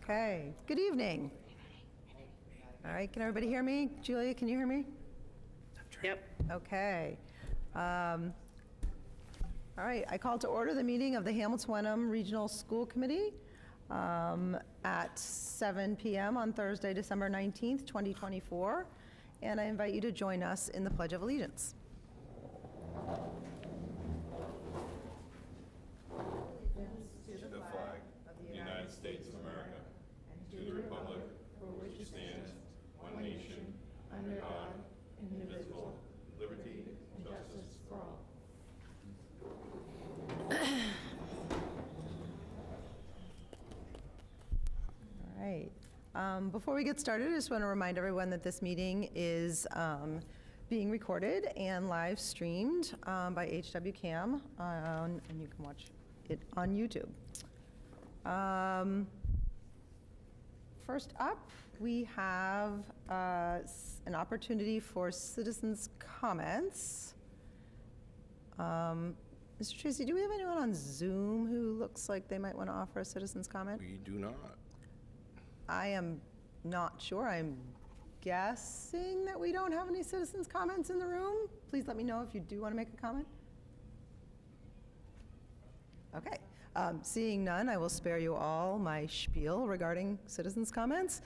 Okay, good evening. All right, can everybody hear me? Julia, can you hear me? Yep. Okay. All right, I call to order the meeting of the Hamilton Wenham Regional School Committee at 7 p.m. on Thursday, December 19th, 2024, and I invite you to join us in the Pledge of Allegiance. To the flag of the United States of America, and to the republic for which it stands, one nation, under God, indivisible, with liberty and justice for all. All right. Before we get started, I just want to remind everyone that this meeting is being recorded and live streamed by HWCAM, and you can watch it on YouTube. First up, we have an opportunity for citizens' comments. Mr. Tracy, do we have anyone on Zoom who looks like they might want to offer a citizen's comment? We do not. I am not sure. I'm guessing that we don't have any citizens' comments in the room. Please let me know if you do want to make a comment. Okay. Seeing none, I will spare you all my spiel regarding citizens' comments,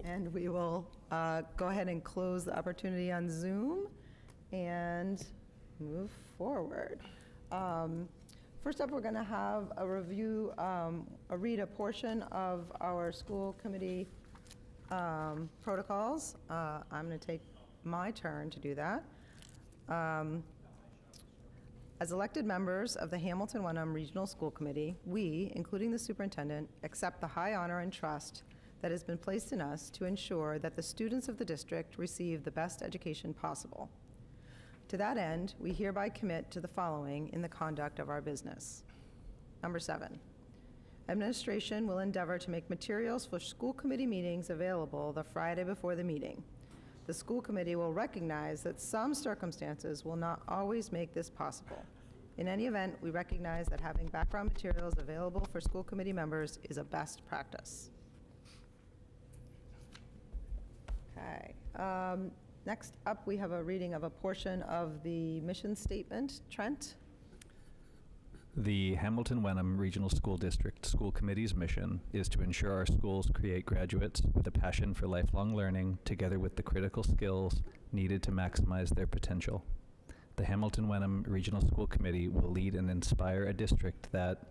and we will go ahead and close the opportunity on Zoom and move forward. First up, we're going to have a review, read a portion of our school committee protocols. I'm going to take my turn to do that. As elected members of the Hamilton Wenham Regional School Committee, we, including the superintendent, accept the high honor and trust that has been placed in us to ensure that the students of the district receive the best education possible. To that end, we hereby commit to the following in the conduct of our business. Number 7, administration will endeavor to make materials for school committee meetings available the Friday before the meeting. The school committee will recognize that some circumstances will not always make this possible. In any event, we recognize that having background materials available for school committee members is a best practice. Okay. Next up, we have a reading of a portion of the mission statement. Trent? The Hamilton Wenham Regional School District School Committee's mission is to ensure our schools create graduates with a passion for lifelong learning, together with the critical skills needed to maximize their potential. The Hamilton Wenham Regional School Committee will lead and inspire a district that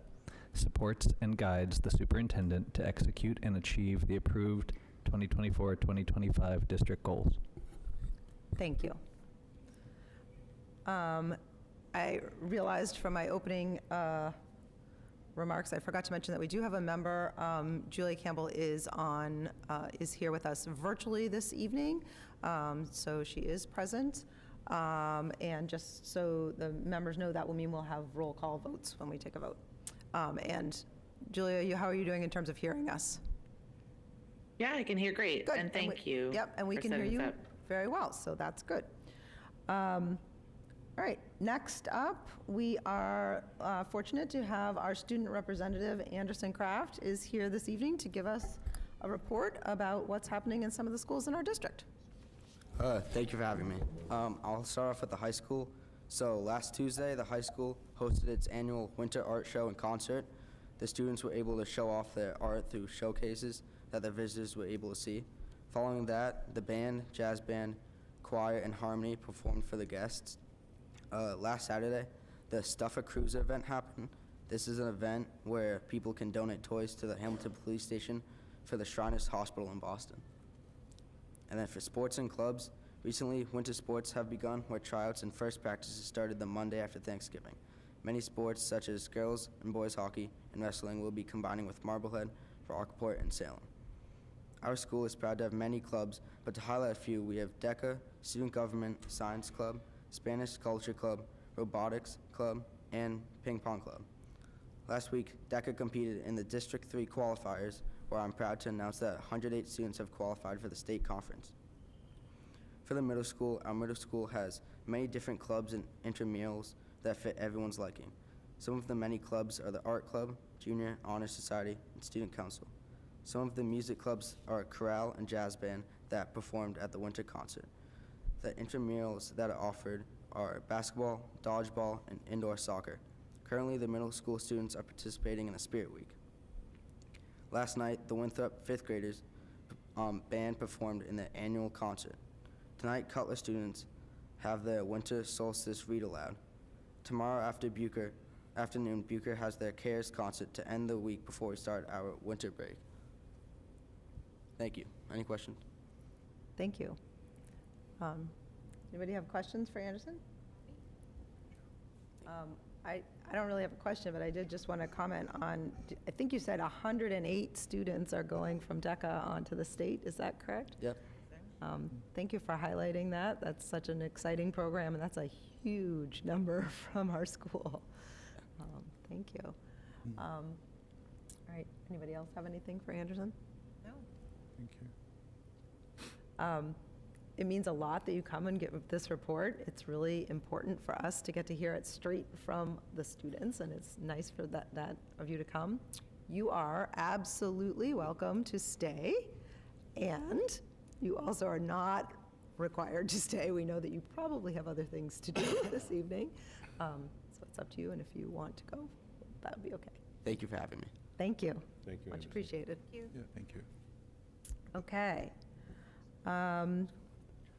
supports and guides the superintendent to execute and achieve the approved 2024-2025 district goals. Thank you. I realized from my opening remarks, I forgot to mention that we do have a member. Julia Campbell is here with us virtually this evening, so she is present. And just so the members know, that will mean we'll have roll call votes when we take a vote. And Julia, how are you doing in terms of hearing us? Yeah, I can hear great. Good. And thank you. Yep, and we for can hear setting you this up. very well, so that's good. All right, next up, we are fortunate to have our student representative, Anderson Kraft, is here this evening to give us a report about what's happening in some of the schools in our district. Thank you for having me. I'll start off with the high school. So last Tuesday, the high school hosted its annual winter art show and concert. The students were able to show off their art through showcases that the visitors were able to see. Following that, the band, jazz band, choir, and harmony performed for the guests. Last Saturday, the Stuff a Cruiser event happened. This is an event where people can donate toys to the Hamilton Police Station for the Shriners Hospital in Boston. And then for sports and clubs, recently winter sports have begun, where tryouts and first practices started the Monday after Thanksgiving. Many sports such as girls and boys hockey and wrestling will be combining with Marblehead, Rockport, and Salem. Our school is proud to have many clubs, but to highlight a few, we have DECA, Student Government, Science Club, Spanish Culture Club, Robotics Club, and Ping Pong Club. Last week, DECA competed in the District 3 qualifiers, where I'm proud to announce that 108 students have qualified for the state conference. For the middle school, our middle school has many different clubs and intramurals that fit everyone's liking. Some of the many clubs are the Art Club, Junior Honor Society, and Student Council. Some of the music clubs are a chorale and jazz band that performed at the winter concert. The intramurals that are offered are basketball, dodgeball, and indoor soccer. Currently, the middle school students are participating in a Spirit Week. Last night, the Winthrop 5th graders band performed in the annual concert. Tonight, Cutler students have their winter solstice read aloud. Tomorrow afternoon, Bucher has their Cares concert to end the week before we start our winter break. Thank you. Any questions? Thank you. Anybody have questions for Anderson? I don't really have a question, but I did just want to comment on, I think you said 108 students are going from DECA onto the state. Is that correct? Yep. Thank you for highlighting that. That's such an exciting program, and that's a huge number from our school. Thank you. All right, anybody else have anything for Anderson? No. Thank you. It means a lot that you come and give this report. It's really important for us to get to hear it straight from the students, and it's nice for that of you to come. You are absolutely welcome to stay, and you also are not required to stay. We know that you probably have other things to do this evening, so it's up to you, and if you want to go, that would be okay. Thank you for having me. Thank you. Thank you, Much Anderson. appreciated. Yeah, thank you. Okay.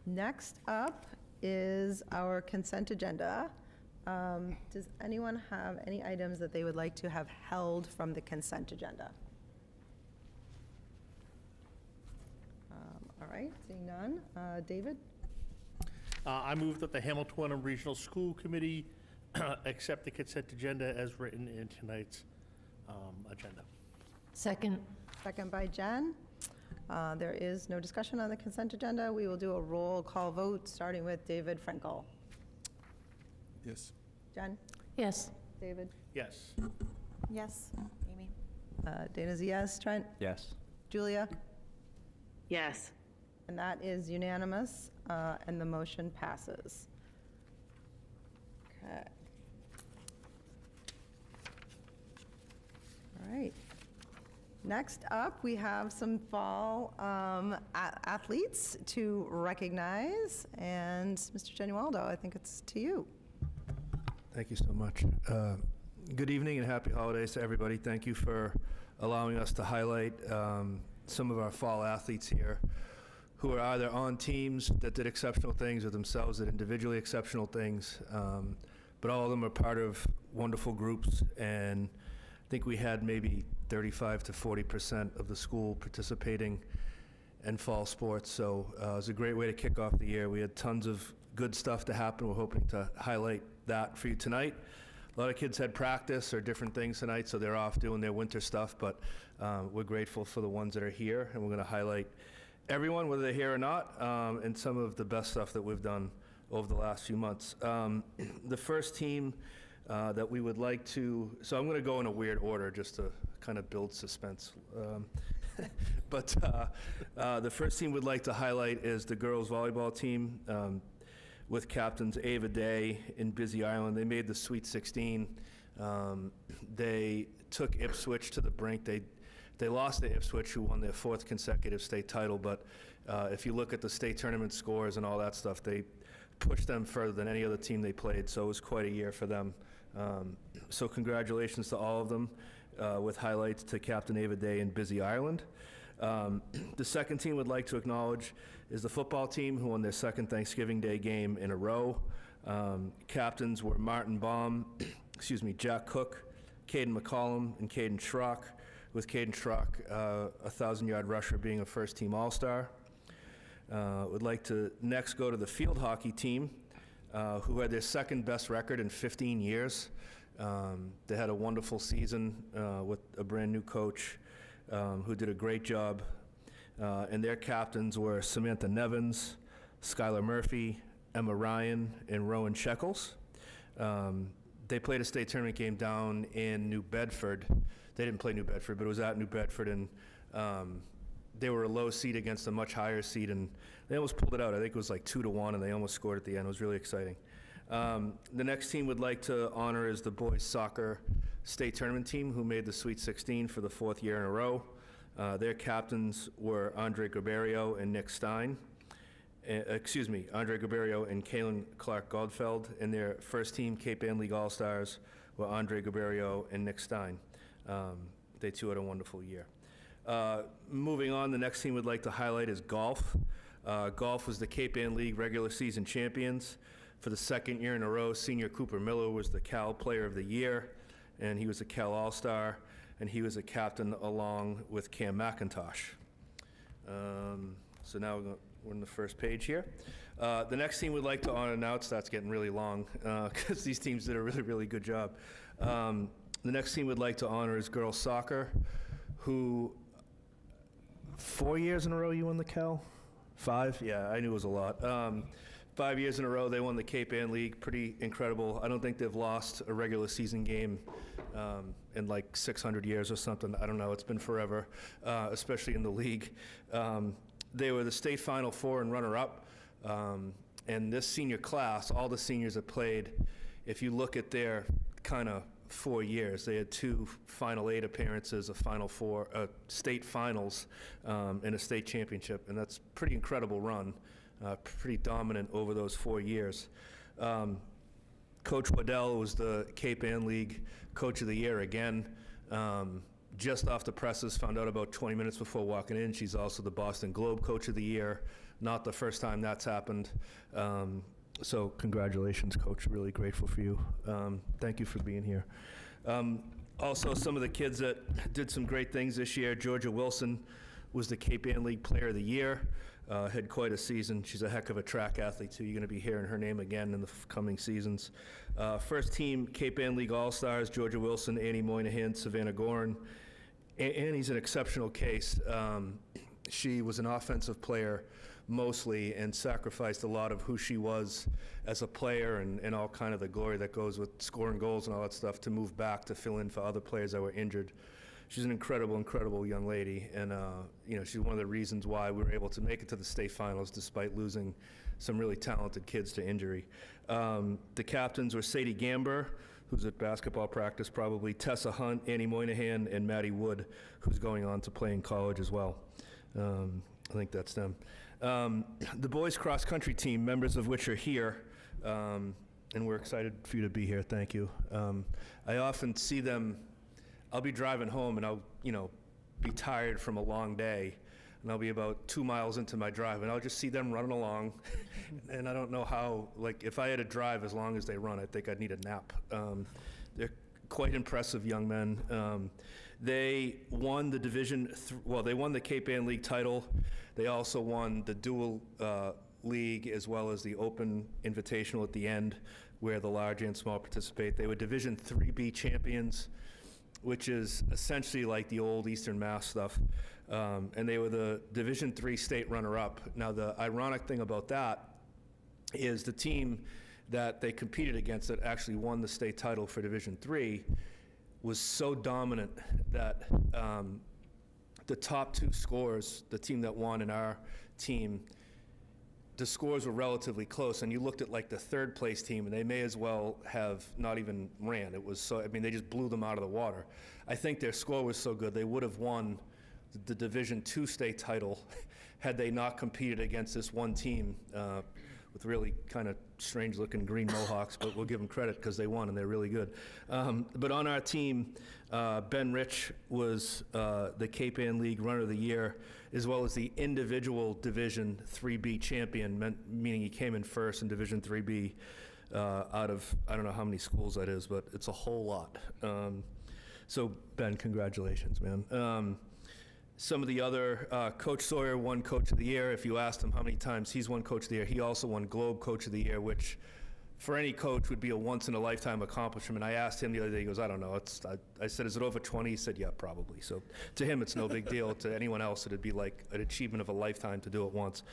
Next up is our consent agenda. Does anyone have any items that they would like to have held from the consent agenda? All right, seeing none. David? I move that the Hamilton Wenham Regional School Committee accept the consent agenda as written in tonight's agenda. Second. Second by Jen. There is no discussion on the consent agenda. We will do a roll call vote, starting with David Frankel. Yes. Jen? Yes. David? Yes. Yes. Amy? Dana's a yes. Trent? Yes. Julia? Yes. And that is unanimous, and the motion passes. Okay. All right. Next up, we have some fall athletes to recognize, and Mr. Genualdo, I think it's to you. Thank you so much. Good evening and happy holidays to everybody. Thank you for allowing us to highlight some of our fall athletes here who are either on teams that did exceptional things or themselves did individually exceptional things. But all of them are part of wonderful groups, and I think we had maybe 35 to 40% of the school participating in fall sports. So it was a great way to kick off the year. We had tons of good stuff to happen. We're hoping to highlight that for you tonight. A lot of kids had practice or different things tonight, so they're off doing their winter stuff, but we're grateful for the ones that are here, and we're going to highlight everyone, whether they're here or not, and some of the best stuff that we've done over the last few months. The first team that we would like to, so I'm going to go in a weird order just to kind of build suspense. But the first team we'd like to highlight is the girls volleyball team with captains Ava Day and Busy Island. They made the Sweet 16. They took Ipswich to the brink. They lost to Ipswich, who won their 4th consecutive state title, but if you look at the state tournament scores and all that stuff, they pushed them further than any other team they played, so it was quite a year for them. So congratulations to all of them, with highlights to Captain Ava Day and Busy Island. The second team we'd like to acknowledge is the football team, who won their 2nd Thanksgiving Day game in a row. Captains were Martin Baum, Jack Cook, Caden McCollum, and Caden Schrock, with Caden Schrock, a 1,000-yard rusher, being a first-team All-Star. Would like to next go to the field hockey team, who had their 2nd best record in 15 years. They had a wonderful season with a brand new coach who did a great job. And their captains were Samantha Nevins, Skylar Murphy, Emma Ryan, and Rowan Shekels. They played a state tournament game down in New Bedford. They didn't play New Bedford, but it was at New Bedford, and they were a low seed against a much higher seed, and they almost pulled it out. I think it was like 2-1, and they almost scored at the end. It was really exciting. The next team we'd like to honor is the boys soccer state tournament team, who made the Sweet 16 for the 4th year in a row. Their captains were Andre Graberio and Nick Stein. Andre Graberio and Kalen Clark Goldfeld. And their first team Cape Ann League All-Stars were Andre Graberio and Nick Stein. They too had a wonderful year. Moving on, the next team we'd like to highlight is golf. Golf was the Cape Ann League regular season champions. For the second year in a row, senior Cooper Miller was the Cal Player of the Year, and he was a Cal All-Star, and he was a captain along with Cam McIntosh. So now we're on the first page here. The next team we'd like to honor, now it starts getting really long, because these teams did a really, really good job. The next team we'd like to honor is girls soccer, who 4 years in a row you won the Cal? 5? Yeah, I knew it was a lot. 5 years in a row they won the Cape Ann League. Pretty incredible. I don't think they've lost a regular season game in like 600 years or something. I don't know. It's been forever, especially in the league. They were the state Final Four and runner-up. And this senior class, all the seniors that played, if you look at their kind of 4 years, they had 2 Final 8 appearances, a Final Four, state finals, and a state championship, and that's pretty incredible run, pretty dominant over those 4 years. Coach Waddell was the Cape Ann League Coach of the Year again. Just off the presses, found out about 20 minutes before walking in. She's also the Boston Globe Coach of the Year. Not the first time that's happened. So congratulations, Coach. Really grateful for you. Thank you for being here. Also, some of the kids that did some great things this year, Georgia Wilson was the Cape Ann League Player of the Year. Had quite a season. She's a heck of a track athlete, too. You're going to be hearing her name again in the coming seasons. First team Cape Ann League All-Stars, Georgia Wilson, Annie Moynihan, Savannah Gorin. Annie's an exceptional case. She was an offensive player mostly and sacrificed a lot of who she was as a player and all kind of the glory that goes with scoring goals and all that stuff to move back to fill in for other players that were injured. She's an incredible, incredible young lady, and she's one of the reasons why we were able to make it to the state finals despite losing some really talented kids to injury. The captains were Sadie Gamber, who's at basketball practice probably, Tessa Hunt, Annie Moynihan, and Maddie Wood, who's going on to play in college as well. I think that's them. The boys cross-country team, members of which are here, and we're excited for you to be here. Thank you. I often see them. I'll be driving home, and I'll, be tired from a long day, and I'll be about 2 miles into my drive, and I'll just see them running along, and I don't know how, if I had to drive as long as they run, I think I'd need a nap. They're quite impressive young men. They won the they won the Cape Ann League title. They also won the dual league as well as the open invitational at the end where the large and small participate. They were Division 3B champions, which is essentially like the old Eastern Mass stuff. And they were the Division 3 state runner-up. Now, the ironic thing about that is the team that they competed against that actually won the state title for Division 3 was so dominant that the top 2 scores, the team that won and our team, the scores were relatively close, and you looked at the third place team, and they may as well have not even ran. It was they just blew them out of the water. I think their score was so good they would have won the Division 2 state title had they not competed against this one team with really kind of strange-looking green mohawks, but we'll give them credit because they won and they're really good. But on our team, Ben Rich was the Cape Ann League Runner of the Year, as well as the individual Division 3B champion, meaning he came in first in Division 3B out of, I don't know how many schools that is, but it's a whole lot. So, Ben, congratulations, man. Some of the other, Coach Sawyer won Coach of the Year. If you asked him how many times he's won Coach of the Year, he also won Globe Coach of the Year, which for any coach would be a once-in-a-lifetime accomplishment. I asked him the other day, he goes, I don't know. I said, is it over 20? He said, yeah, probably. So to him, it's no big deal. To anyone else, it'd be like an achievement of a lifetime to do it once.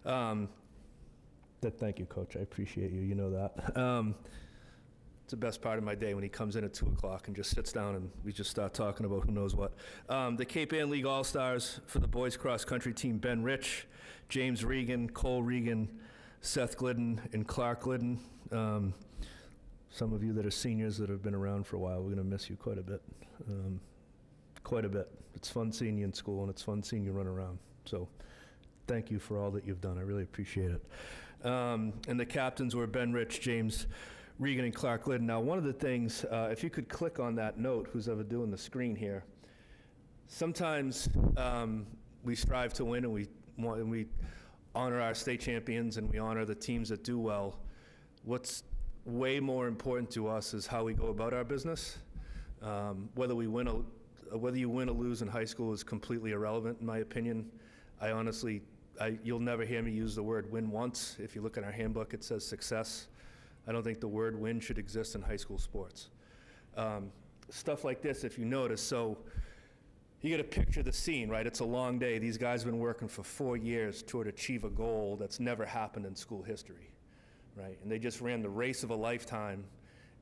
Thank you, Coach. I appreciate you. You know that. It's the best part of my day when he comes in at 2 o'clock and just sits down and we just start talking about who knows what. The Cape Ann League All-Stars for the boys cross-country team, Ben Rich, James Regan, Cole Regan, Seth Glidden, and Clark Glidden. Some of you that are seniors that have been around for a while, we're going to miss you quite a bit. quite a bit. It's fun seeing you in school, and it's fun seeing you run around. So thank you for all that you've done. I really appreciate it. And the captains were Ben Rich, James Regan, and Clark Liddon. Now, one of the things, if you could click on that note, who's ever doing the screen here, sometimes we strive to win, and we honor our state champions, and we honor the teams that do well. What's way more important to us is how we go about our business. Whether you win or lose in high school is completely irrelevant, in my opinion. You'll never hear me use the word win once. If you look at our handbook, it says success. I don't think the word win should exist in high school sports. Stuff like this, if you notice, so you get to picture the scene, right? It's a long day. These guys have been working for 4 years toward achieve a goal that's never happened in school history, right? And they just ran the race of a lifetime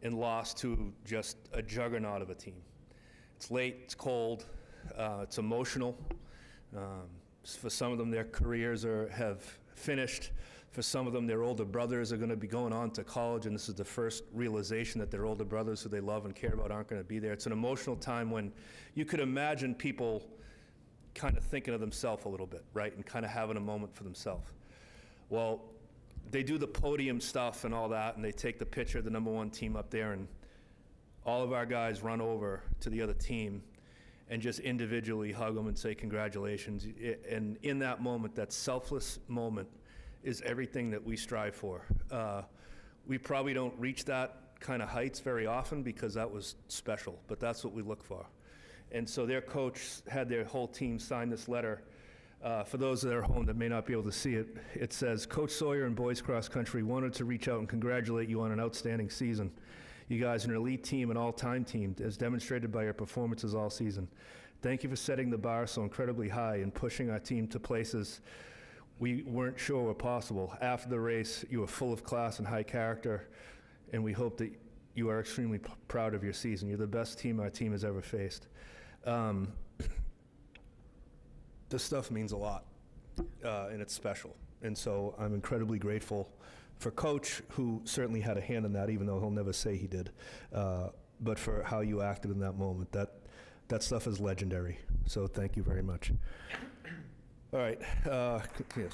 and lost to just a juggernaut of a team. It's late, it's cold, it's emotional. For some of them, their careers have finished. For some of them, their older brothers are going to be going on to college, and this is the first realization that their older brothers who they love and care about aren't going to be there. It's an emotional time when you could imagine people kind of thinking of themselves a little bit, right, and kind of having a moment for themselves. Well, they do the podium stuff and all that, and they take the picture of the #1 team up there, and all of our guys run over to the other team and just individually hug them and say congratulations. And in that moment, that selfless moment, is everything that we strive for. We probably don't reach that kind of heights very often because that was special, but that's what we look for. And so their coach had their whole team sign this letter. For those that are home that may not be able to see it, it says, Coach Sawyer and Boys Cross Country wanted to reach out and congratulate you on an outstanding season. You guys are an elite team, an all-time team, as demonstrated by your performances all season. Thank you for setting the bar so incredibly high and pushing our team to places we weren't sure were possible. After the race, you were full of class and high character, and we hope that you are extremely proud of your season. You're the best team our team has ever faced. This stuff means a lot, and it's special. And so I'm incredibly grateful for Coach, who certainly had a hand in that, even though he'll never say he did, but for how you acted in that moment. That stuff is legendary. So thank you very much. All right, yes.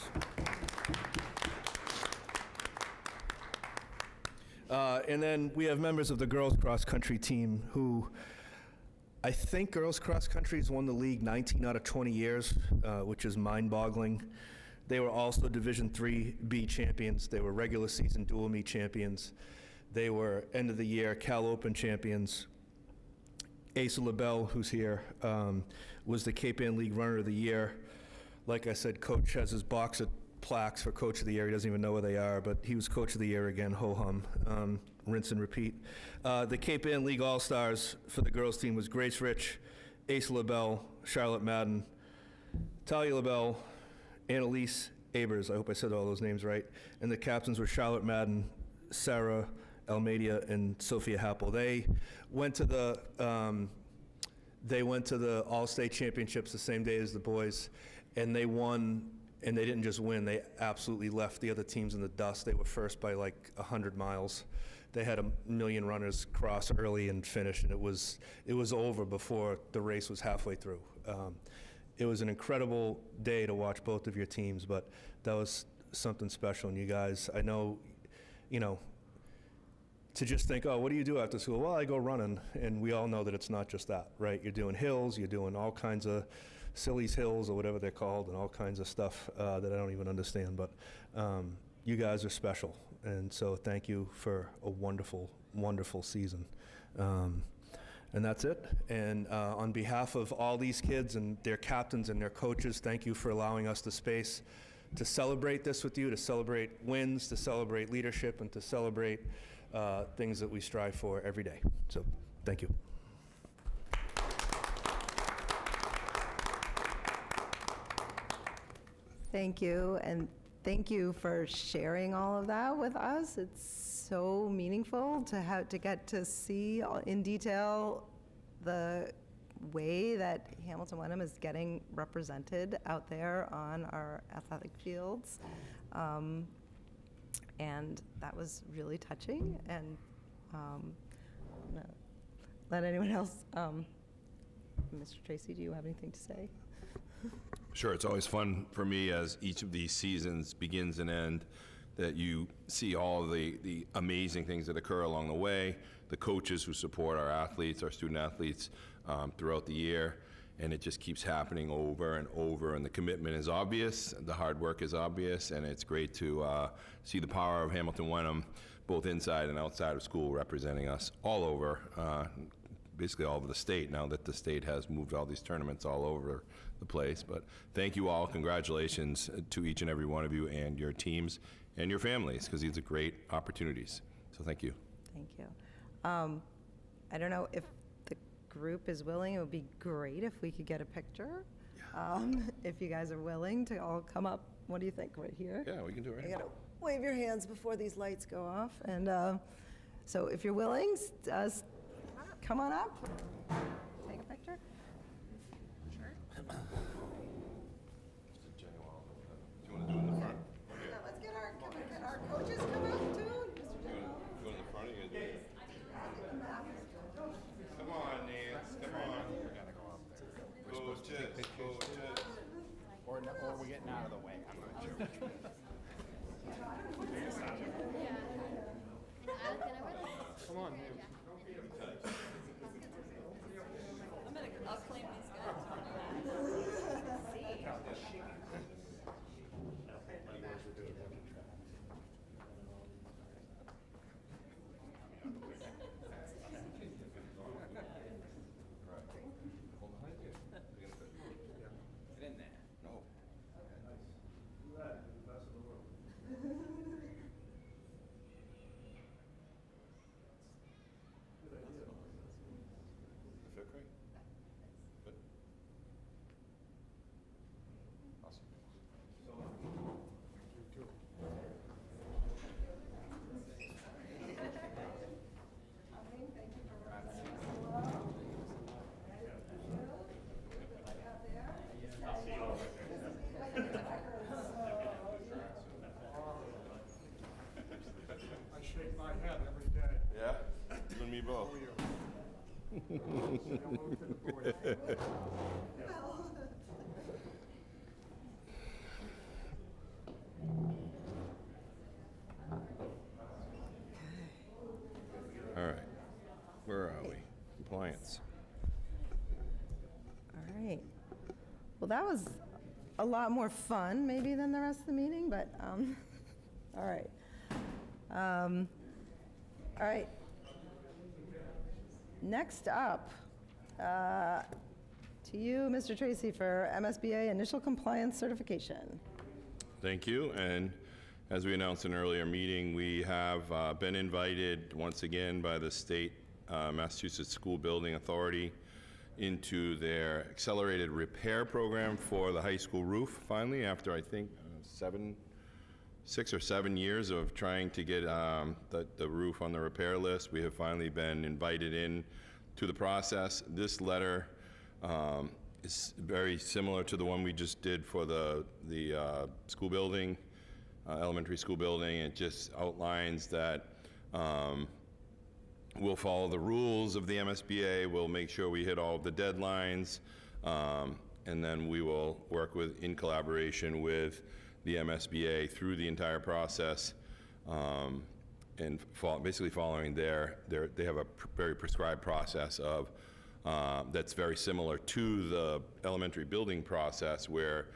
And then we have members of the girls cross country team who, I think girls cross country has won the league 19 out of 20 years, which is mind-boggling. They were also Division III B champions. They were regular season dual meet champions. They were end of the year Cal Open champions. Asa LaBelle, who's here, was the Cape Ann League Runner of the Year. Like I said, Coach has his box of plaques for Coach of the Year. He doesn't even know where they are, but he was Coach of the Year again, ho-hum, rinse and repeat. The Cape Ann League All-Stars for the girls team was Grace Rich, Asa LaBelle, Charlotte Madden, Talia LaBelle, Annalise Abers, I hope I said all those names right, and the captains were Charlotte Madden, Sarah Almeida, and Sophia Happel. They went to the All-State Championships the same day as the boys, and they won, and they didn't just win, they absolutely left the other teams in the dust. They were first by like 100 miles. They had 1 million runners cross early and finish, and it was over before the race was halfway through. It was an incredible day to watch both of your teams, but that was something special. And you guys, I know, to just think, oh, what do you do after school? Well, I go running, and we all know that it's not just that, right? You're doing hills, you're doing all kinds of Silly's Hills or whatever they're called, and all kinds of stuff that I don't even understand, but you guys are special, and so thank you for a wonderful, wonderful season. And that's it. And on behalf of all these kids and their captains and their coaches, thank you for allowing us the space to celebrate this with you, to celebrate wins, to celebrate leadership, and to celebrate things that we strive for every day. So, thank you. Thank you, and thank you for sharing all of that with us. It's so meaningful to get to see in detail the way that Hamilton Wenham is getting represented out there on our athletic fields. And that was really touching, and let anyone else Mr. Tracy, do you have anything to say? Sure, it's always fun for me as each of these seasons begins and end, that you see all of the amazing things that occur along the way, the coaches who support our athletes, our student athletes throughout the year, and it just keeps happening over and over, and the commitment is obvious, the hard work is obvious, and it's great to see the power of Hamilton Wenham, both inside and outside of school, representing us all over, basically all over the state, now that the state has moved all these tournaments all over the place. But thank you all, congratulations to each and every one of you and your teams and your families, because these are great opportunities. So thank you. Thank you. I don't know if the group is willing. It would be great if we could get a picture. If you guys are willing to all come up. What do you think, right here? Yeah, we can do it right You now. gotta wave your hands before these lights go off. And so if you're willing, come on up. Take a picture. Do you want to do it in the front? Yeah, let's get our coaches come up too. Mr. You want in the front or you gonna do it? Come on, Nance, come on. Coaches, coaches. Or we're getting out of the way. I'm not sure. Come on, man. I'll claim these guys. Get in there. No. The fifth grade? Good. Awesome. I shake my head every day. Yeah? You and me both. All right. Where are we? Compliance. All right. Well, that was a lot more fun, maybe, than the rest of the meeting, but, all right. All right. Next up, to you, Mr. Tracy, for MSBA Initial Compliance Certification. Thank you. And as we announced in an earlier meeting, we have been invited once again by the state Massachusetts School Building Authority into their accelerated repair program for the high school roof, finally, after I think 6 or 7 years of trying to get the roof on the repair list. We have finally been invited in to the process. This letter is very similar to the one we just did for the school building, elementary school building. It just outlines that we'll follow the rules of the MSBA, we'll make sure we hit all of the deadlines, and then we will work in collaboration with the MSBA through the entire process, and basically following they have a very prescribed process of that's very similar to the elementary building process, where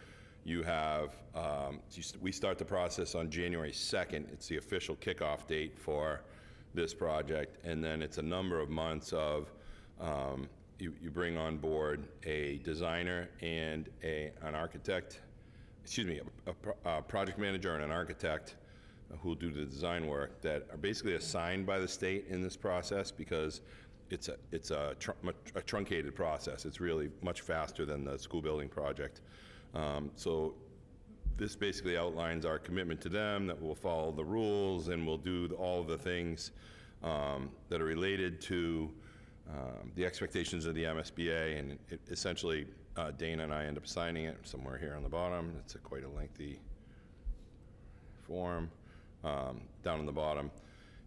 you have we start the process on January 2nd. It's the official kickoff date for this project, and then it's a number of months of you bring on board a designer and an architect, a project manager and an architect who will do the design work, that are basically assigned by the state in this process, because it's a truncated process. It's really much faster than the school building project. So this basically outlines our commitment to them, that we'll follow the rules and we'll do all of the things that are related to the expectations of the MSBA, and essentially Dana and I end up signing it somewhere here on the bottom. It's quite a lengthy form down on the bottom.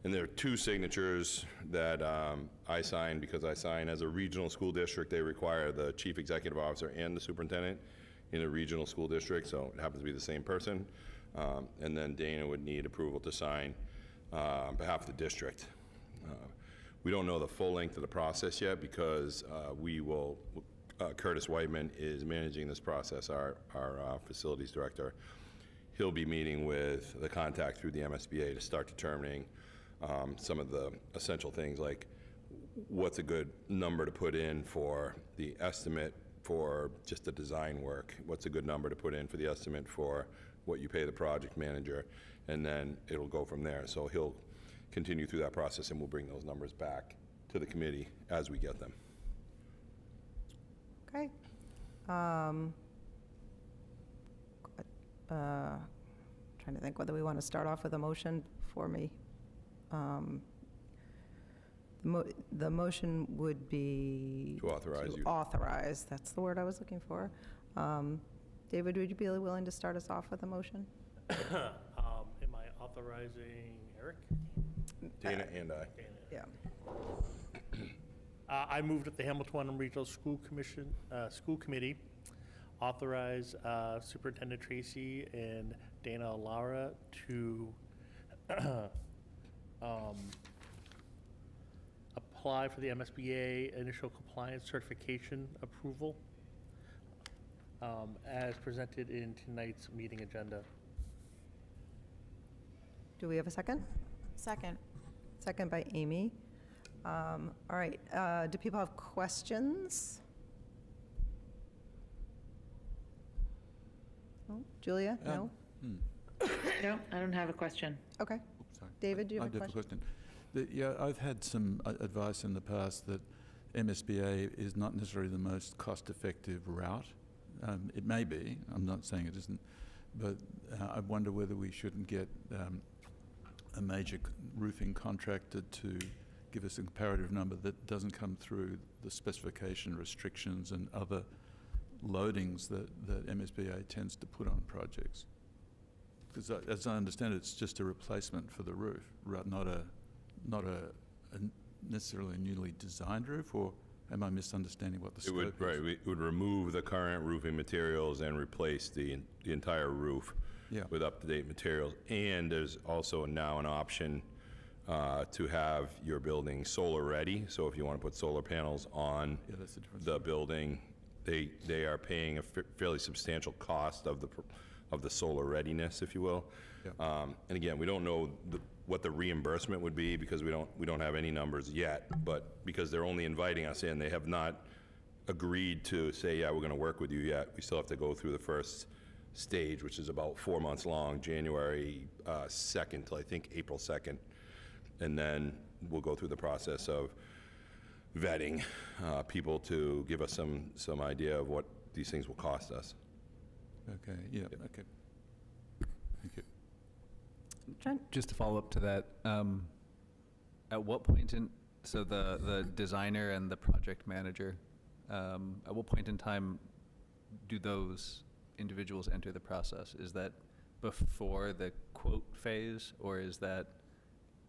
And there are 2 signatures that I sign because I sign as a regional school district. They require the chief executive officer and the superintendent in a regional school district, so it happens to be the same person. And then Dana would need approval to sign on behalf of the district. We don't know the full length of the process yet because Curtis Whiteman is managing this process, our facilities director. He'll be meeting with the contact through the MSBA to start determining some of the essential things, like what's a good number to put in for the estimate for just the design work, what's a good number to put in for the estimate for what you pay the project manager, and then it'll go from there. So he'll continue through that process, and we'll bring those numbers back to the committee as we get them. Okay. Trying to think whether we want to start off with a motion for me. The motion would be... To authorize you. Authorize, that's the word I was looking for. David, would you be willing to start us off with a motion? Am I authorizing Eric? Dana and I. Dana. Yeah. I moved at the Hamilton Wenham Regional School Committee authorize Superintendent Tracy and Dana Lara to apply for the MSBA initial compliance certification approval as presented in tonight's meeting agenda. Do we have a second? Second. Second by Amy. All right, do people have questions? No? Julia, no? No, I don't have a question. Okay. Sorry. David, do you I have a do have a question? question. Yeah, I've had some advice in the past that MSBA is not necessarily the most cost-effective route. It may be, I'm not saying it isn't, but I wonder whether we shouldn't get a major roofing contractor to give us a comparative number that doesn't come through the specification restrictions and other loadings that MSBA tends to put on projects. Because as I understand it, it's just a replacement for the roof, right? Not a necessarily newly designed roof, or am I misunderstanding what the scope is? Right, we would remove the current roofing materials and replace the entire roof with up-to-date materials. And there's also now an option to have your building solar ready. So if you want to put solar panels on that's the difference. the building, they are paying a fairly substantial cost of the solar readiness, if you will. And again, we don't know what the reimbursement would be because we don't have any numbers yet. But because they're only inviting us in, they have not agreed to say, yeah, we're going to work with you yet. We still have to go through the first stage, which is about 4 months long, January 2nd till I think April 2nd. And then we'll go through the process of vetting people to give us some idea of what these things will cost us. Okay, okay. Thank you. Trent? Just to follow up to that, at what point so the designer and the project manager, at what point in time do those individuals enter the process? Is that before the quote phase, or is that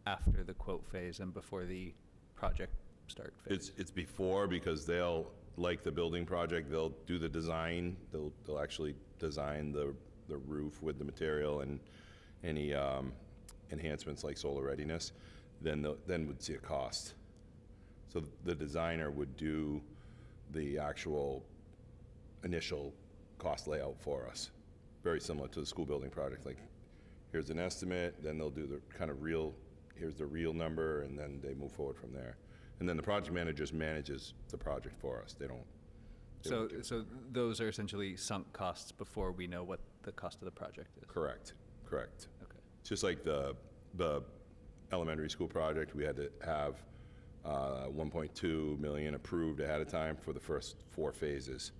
after the quote phase and before the project start phase? It's before, because they'll, like the building project, they'll do the design, they'll actually design the roof with the material and any enhancements like solar readiness, then would see a cost. So the designer would do the actual initial cost layout for us, very similar to the school building project. Like, here's an estimate, then they'll do the kind of here's the real number, and then they move forward from there. And then the project manager just manages the project for us. They don't. So those are essentially sunk costs before we know what the cost of the project is? Correct. Okay. Just like the elementary school project, we had to have 1.2 million approved ahead of time for the first 4 phases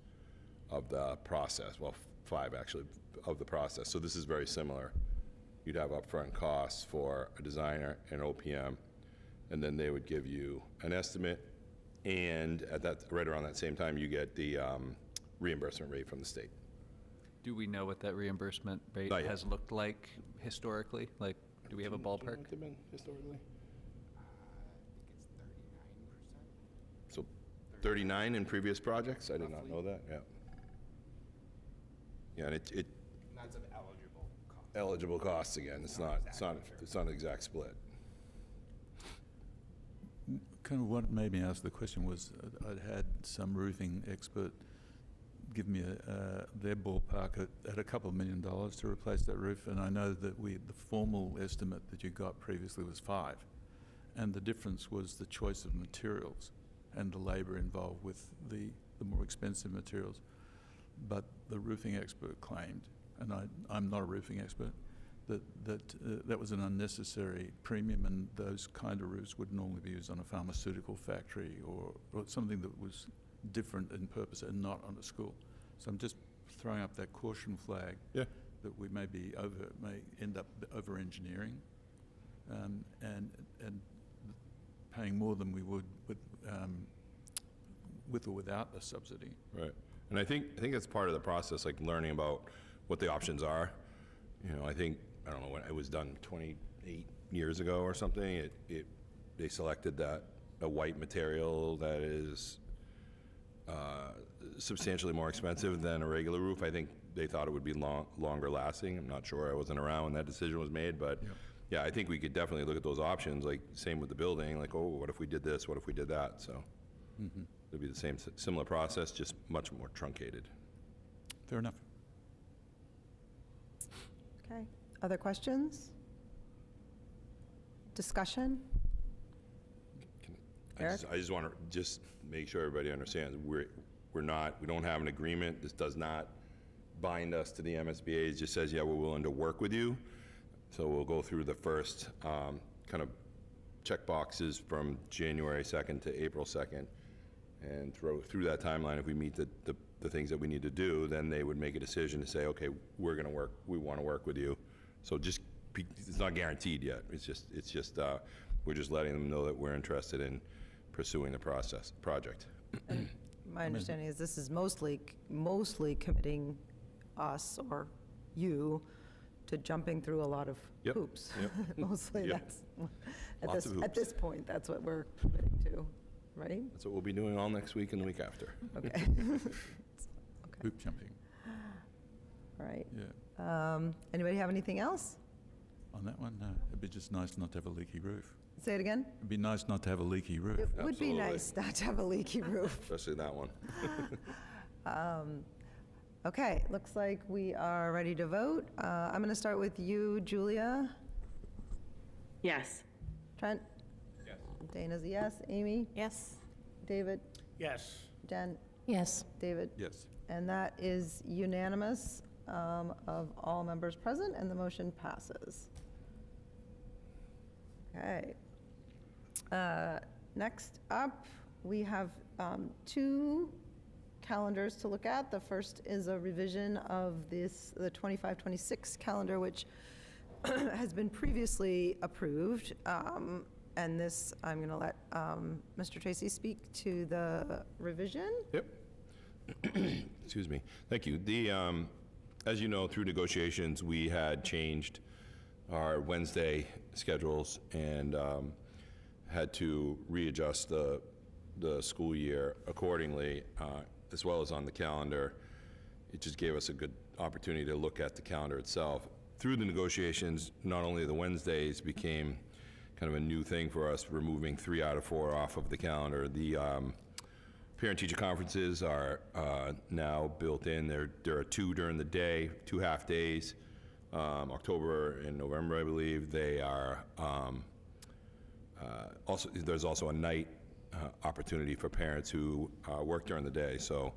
of the process. Well, 5 actually of the process. So this is very similar. You'd have upfront costs for a designer and OPM, and then they would give you an estimate, and at that, right around that same time, you get the reimbursement rate from the state. Do we know what that reimbursement rate Not yet. has looked like historically? Like, do we have a ballpark? Do you know what they've been historically? 39 in previous projects. I did not know that, yeah. Yeah, and it That's of eligible cost. eligible costs again. It's not an exact split. Kind of what made me ask the question was I'd had some roofing expert give me their ballpark at a couple of $1 million to replace that roof, and I know that the formal estimate that you got previously was 5, and the difference was the choice of materials and the labour involved with the more expensive materials. But the roofing expert claimed, and I'm not a roofing expert, that was an unnecessary premium, and those kind of roofs would normally be used on a pharmaceutical factory or something that was different in purpose and not on a school. So I'm just throwing up that caution flag that we may end up over-engineering and paying more than we would with or without a subsidy. Right. And I think that's part of the process, like learning about what the options are. You know, I don't know when it was done, 28 years ago or something. They selected a white material that is substantially more expensive than a regular roof. I think they thought it would be longer lasting. I'm not sure. I wasn't around when that decision was made, but yeah, I think we could definitely look at those options. Like same with the building. Like, oh, what if we did this? What if we did that? So it'll be the similar process, just much more truncated. Fair enough. Okay. Other questions? Discussion? Eric? I just want to just make sure everybody understands we don't have an agreement. This does not bind us to the MSBA. It just says, yeah, we're willing to work with you. So we'll go through the first kind of check boxes from January 2nd to April 2nd, and through that timeline, if we meet the things that we need to do, then they would make a decision to say, okay, we're going to work. We want to work with you. So it's not guaranteed yet. It's just we're just letting them know that we're interested in pursuing the project. My understanding is this is mostly committing us or you to jumping through a lot of hoops. Mostly that's, at this point, that's what we're committing to, right? That's what we'll be doing all next week and the week after. Okay. Hoop jumping. All right. Yeah. Anybody have anything else? On that one, no. It'd be just nice not to have a leaky roof. Say it again? It'd be nice not to have a leaky roof. It would be Absolutely. nice not to have a leaky roof. Especially that one. Okay, looks like we are ready to vote. I'm going to start with you, Julia. Yes. Trent? Yes. Dana's a yes. Amy? Yes. David? Yes. Jen? Yes. David? Yes. And that is unanimous of all members present, and the motion passes. Okay. Next up, we have two calendars to look at. The first is a revision of the 25-26 calendar, which has been previously approved. And this, I'm going to let Mr. Tracy speak to the revision. Yep. Excuse me. Thank you. As you know, through negotiations, we had changed our Wednesday schedules and had to readjust the school year accordingly, as well as on the calendar. It just gave us a good opportunity to look at the calendar itself. Through the negotiations, not only the Wednesdays became kind of a new thing for us, removing 3 out of 4 off of the calendar. The parent-teacher conferences are now built in. There are 2 during the day, 2 half days. October and November, I believe. They are also, there's also a night opportunity for parents who work during the day. So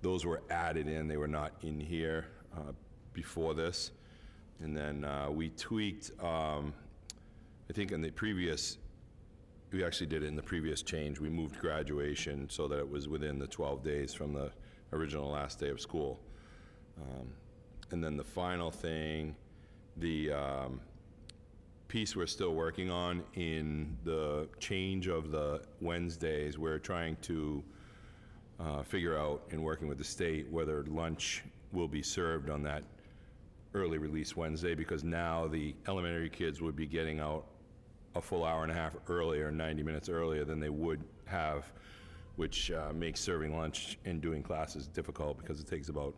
those were added in. They were not in here before this. And then we tweaked, I think in the previous, we actually did it in the previous change. We moved graduation so that it was within the 12 days from the original last day of school. And then the final thing, the piece we're still working on in the change of the Wednesdays, we're trying to figure out, in working with the state, whether lunch will be served on that early release Wednesday, because now the elementary kids would be getting out a full hour and a half earlier, 90 minutes earlier than they would have which makes serving lunch and doing classes difficult because it takes about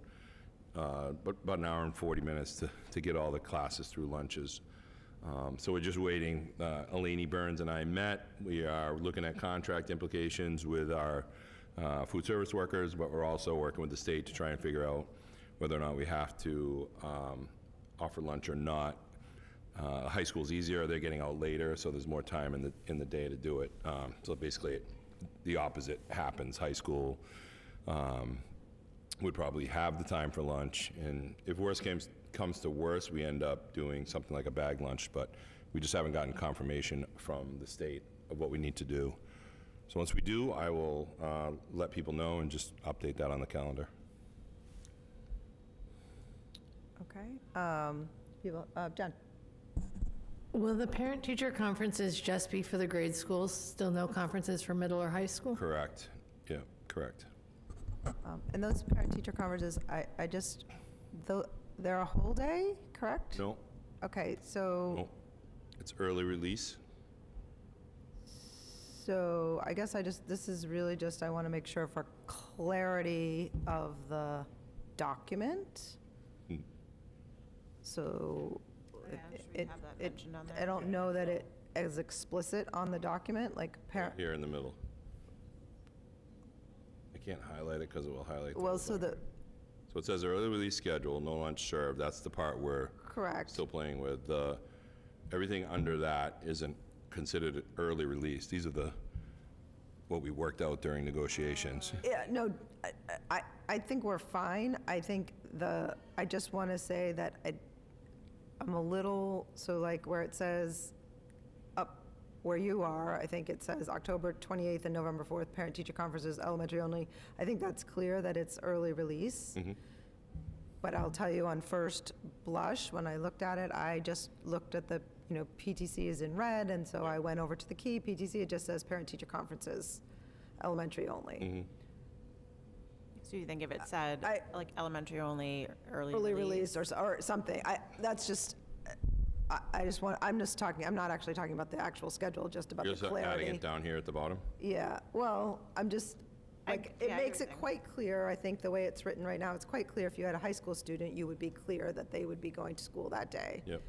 an hour and 40 minutes to get all the classes through lunches. So we're just waiting. Eleni Burns and I met. We are looking at contract implications with our food service workers, but we're also working with the state to try and figure out whether or not we have to offer lunch or not. High school's easier. They're getting out later, so there's more time in the day to do it. So basically, the opposite happens. High school would probably have the time for lunch, and if worst comes to worst, we end up doing something like a bag lunch, but we just haven't gotten confirmation from the state of what we need to do. So once we do, I will let people know and just update that on the calendar. Okay. Jen? Will the parent-teacher conferences just be for the grade schools? Still no conferences for middle or high school? Correct. Yeah, correct. And those parent-teacher conferences, they're a whole day, correct? No, Okay, so, no. It's early release. so I guess this is really just, I want to make sure for clarity of the document. Hmm. So, should we have that mentioned on there? I don't know that it is explicit on the document, like parent, Here in the middle. I can't highlight it because it will highlight. well, so So it says early release schedule, no lunch served. That's the part we're correct. still playing with. Everything under that isn't considered early release. These are what we worked out during negotiations. Yeah, no, I think we're fine. I think I just want to say that I'm a little, so like where it says up where you are, I think it says October 28th and November 4th, parent-teacher conferences, elementary only. I think that's clear that it's early release. But I'll tell you on first blush, when I looked at it, I just looked at the, PTC is in red, and so I went over to the key, PTC, it just says parent-teacher conferences, elementary only. So you think if it said, like, elementary only, early Release or something. I'm just talking, I'm not actually talking about the actual schedule, just about You're the just clarity. adding it down here at the bottom? Yeah, well, I'm just, like, it yeah, I hear makes what it you're quite clear, I think, the way it's written right now, it's quite clear if you had a high school student, you would be clear that they would be going to school that day. Yep.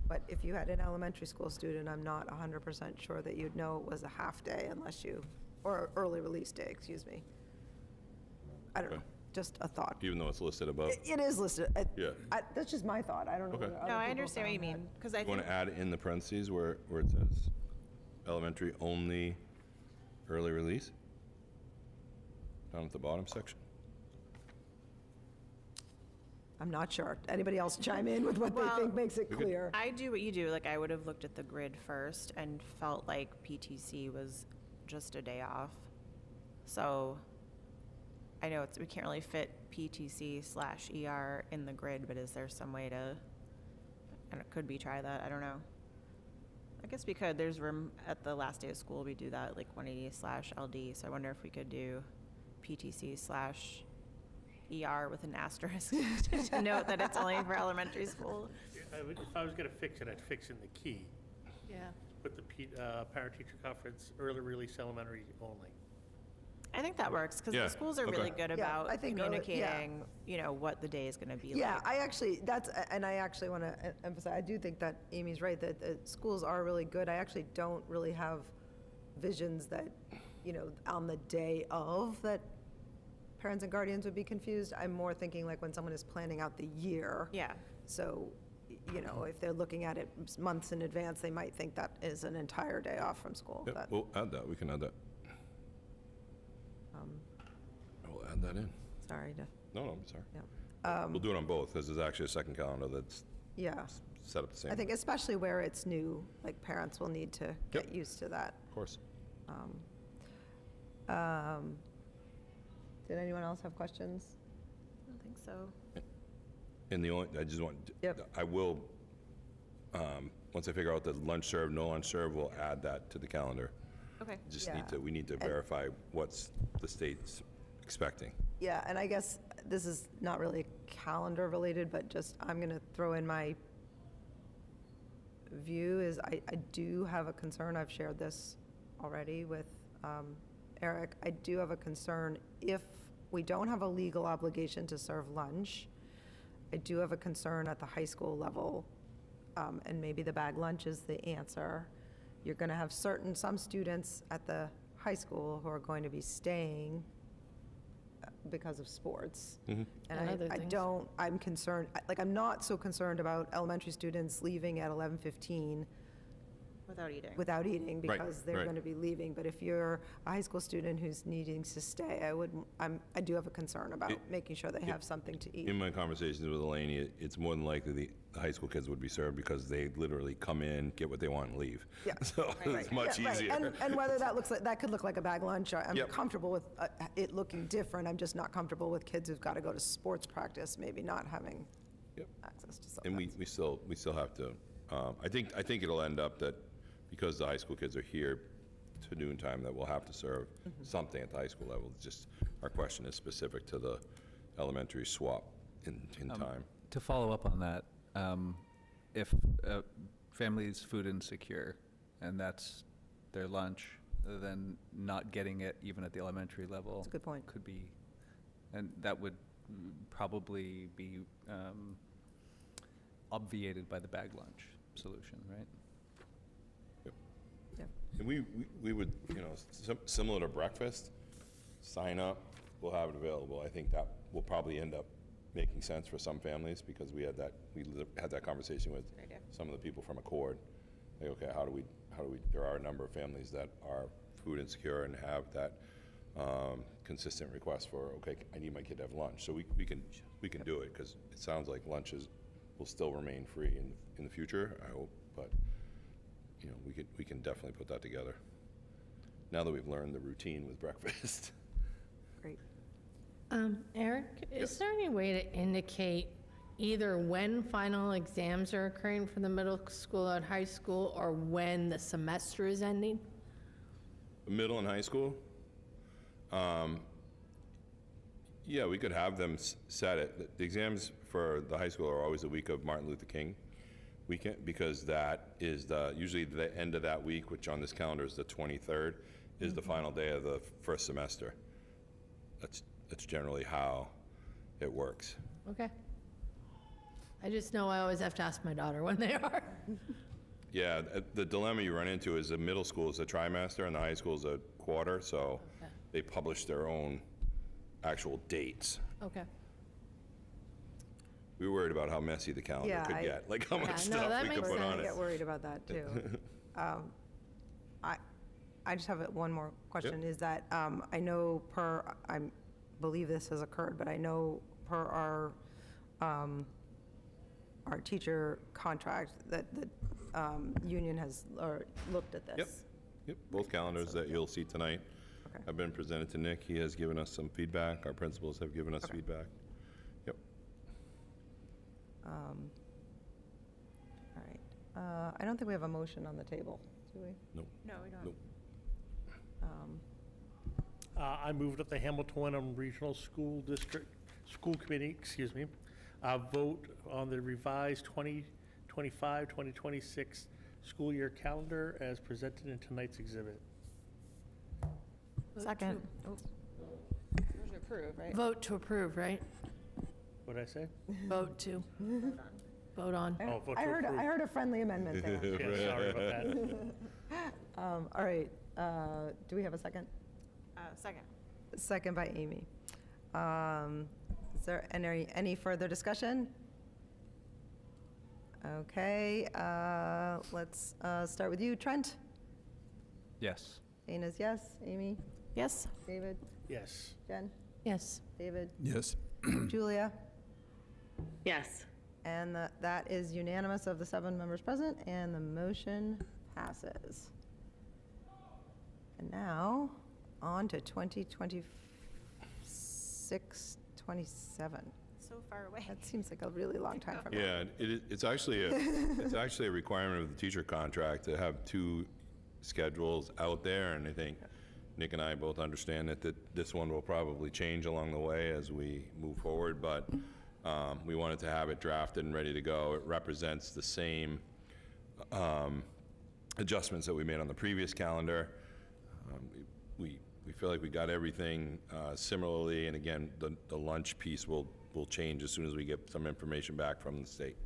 But if you had an elementary school student, I'm not 100% sure that you'd know it was a half-day or early release day, excuse me. I don't know, Okay. just a thought. Even though it's listed above? It is listed. Yeah. That's just my thought, I don't know. Okay. whether No, other I people understand what you found that. mean, because I You want think, to add in the parentheses where it says elementary only early release? Down at the bottom section? I'm not sure. Anybody else chime in with what they Well, think makes it clear? I do what you do, like, I would have looked at the grid first and felt like PTC was just a day off. So, I know we can't really fit PTC/ER in the grid, but is there some way to, and it could be try that, I don't know. I guess we could, there's room at the last day of school, we do that, like 180/LD, so I wonder if we could do PTC/ER with an asterisk to note that it's only for elementary school. If I was going to fix it, I'd fix in the key, Yeah. put the parent-teacher conference, early release elementary only. I think that works, because Yeah, the schools are okay. really good Yeah, about I think early- communicating, what the day is gonna be like. Yeah, I actually want to emphasize, I do think that Amy's right, that the schools are really good. I actually don't really have visions that, on the day of, that parents and guardians would be confused. I'm more thinking like when someone is planning out the year. Yeah, So, if they're looking at it months in advance, they might think that is an entire day off from school. Yep, That- we'll add that. We can add that. We'll add that in. Sorry to, No, I'm sorry. yeah. We'll do it on both, because there's actually a second calendar that's Yeah. set up the same. I think especially where it's new, like parents will need to get used to that. Of course. Did anyone else have questions? I don't think so. And I just want, Yep. I will, once I figure out the lunch served, no lunch served, we'll add that to the calendar. Okay. We need to verify what's the state's expecting. Yeah, and I guess this is not really calendar related, but just, I'm going to throw in my view is I do have a concern, I've shared this already with Eric, I do have a concern. If we don't have a legal obligation to serve lunch, I do have a concern at the high school level, and maybe the bag lunch is the answer. You're going to have some students at the high school who are going to be staying because of sports. And other things. I'm concerned, I'm not so concerned about elementary students leaving at 11:15 Without eating. because they're right. going to be leaving. But if you're a high school student who's needing to stay, I do have a concern about making sure they have something to eat. In my conversations with Elaine, it's more than likely the high school kids would be served because they literally come in, get what they want, and leave. Yeah. So it's much Yeah, right. easier. And whether that could look like a bag lunch, I'm Yep. comfortable with it looking different. I'm just not comfortable with kids who've got to go to sports practice, maybe not having Yep. access to And something. we still have to, I think it'll end up that because the high school kids are here to noon time, that we'll have to serve something at the high school level. It's just, our question is specific to the elementary swap in time. To follow up on that, if a family's food insecure and that's their lunch, then not getting it even at the elementary level. That's a good point. Could be, and that would probably be obviated by the bag lunch solution, right? And we would, similar to breakfast, sign up, we'll have it available. I think that will probably end up making sense for some families because we had that conversation with some of the people from Accord. Like, okay, how do we, there are a number of families that are food insecure and have that consistent request for, okay, I need my kid to have lunch. So we can do it because it sounds like lunches will still remain free in the future, I hope, but we can definitely put that together now that we've learned the routine with breakfast. Great. Eric, is there any way to indicate either when final exams are occurring for the middle school and high school or when the semester is ending? Middle and high school? Yeah, we could have them set it. The exams for the high school are always the week of Martin Luther King weekend because that is usually the end of that week, which on this calendar is the 23rd, is the final day of the first semester. That's generally how it works. Okay. I just know I always have to ask my daughter when they are. Yeah, the dilemma you run into is the middle school is a trimester and the high school is a quarter, so they publish their own actual dates. Okay. We were worried about how messy the calendar Yeah, could get, like how much no, stuff that we could makes put sense. on I it. get worried about that, too. I just have one more question, is that I know I believe this has occurred, but I know per our teacher contract that the union has looked at this. Yep, both calendars that you'll see tonight Okay. have been presented to Nick. He has given us some feedback. Our principals have given us feedback. Yep. All right. I don't think we have a motion on the table, do we? Nope. No, we don't. Nope. I moved up the Hamilton Wenham Regional School Committee, vote on the revised 2025-2026 school year calendar as presented in tonight's exhibit. Second. Vote to approve, right? What did I say? Vote to. Vote on. Oh, vote to I approve. heard a friendly amendment there. Yeah, sorry about that. All right, do we have a second? Second. Second by Amy. Is there any further discussion? Okay, let's start with you, Trent. Yes. Dana's yes, Amy, Yes. David, Yes. Jen, Yes. David, Yes. Julia, Yes. and that is unanimous of the 7 members present, and the motion passes. And now, on to 2026, 27. So far away. That seems like a really long time from now. Yeah, it's actually a requirement of the teacher contract to have 2 schedules out there, and I think Nick and I both understand that this one will probably change along the way as we move forward, but we wanted to have it drafted and ready to go. It represents the same adjustments that we made on the previous calendar. we feel like we got everything similarly, and again, the lunch piece will change as soon as we get some information back from the state.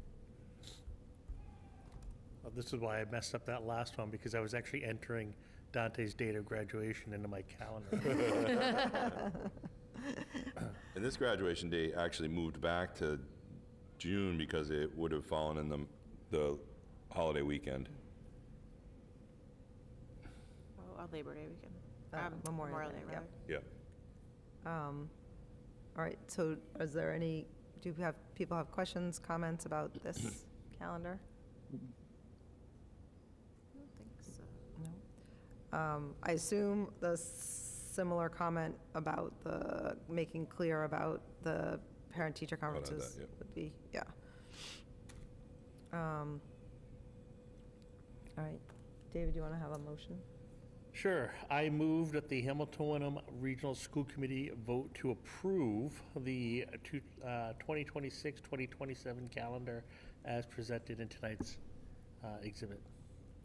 Well, this is why I messed up that last one, because I was actually entering Dante's date of graduation into my calendar. And this graduation date actually moved back to June because it would have fallen in the holiday weekend. Oh, Labor Day weekend. Memorial Day, rather. Yeah. All right, so is there any, people have questions, comments about this calendar? I don't think so. No. I assume the similar comment about the, making clear about the parent-teacher conferences yeah. would be, yeah. All right, David, do you want to have a motion? Sure. I move that the Hamilton-Wenham Regional School Committee vote to approve the 2026-2027 calendar as presented in tonight's exhibit.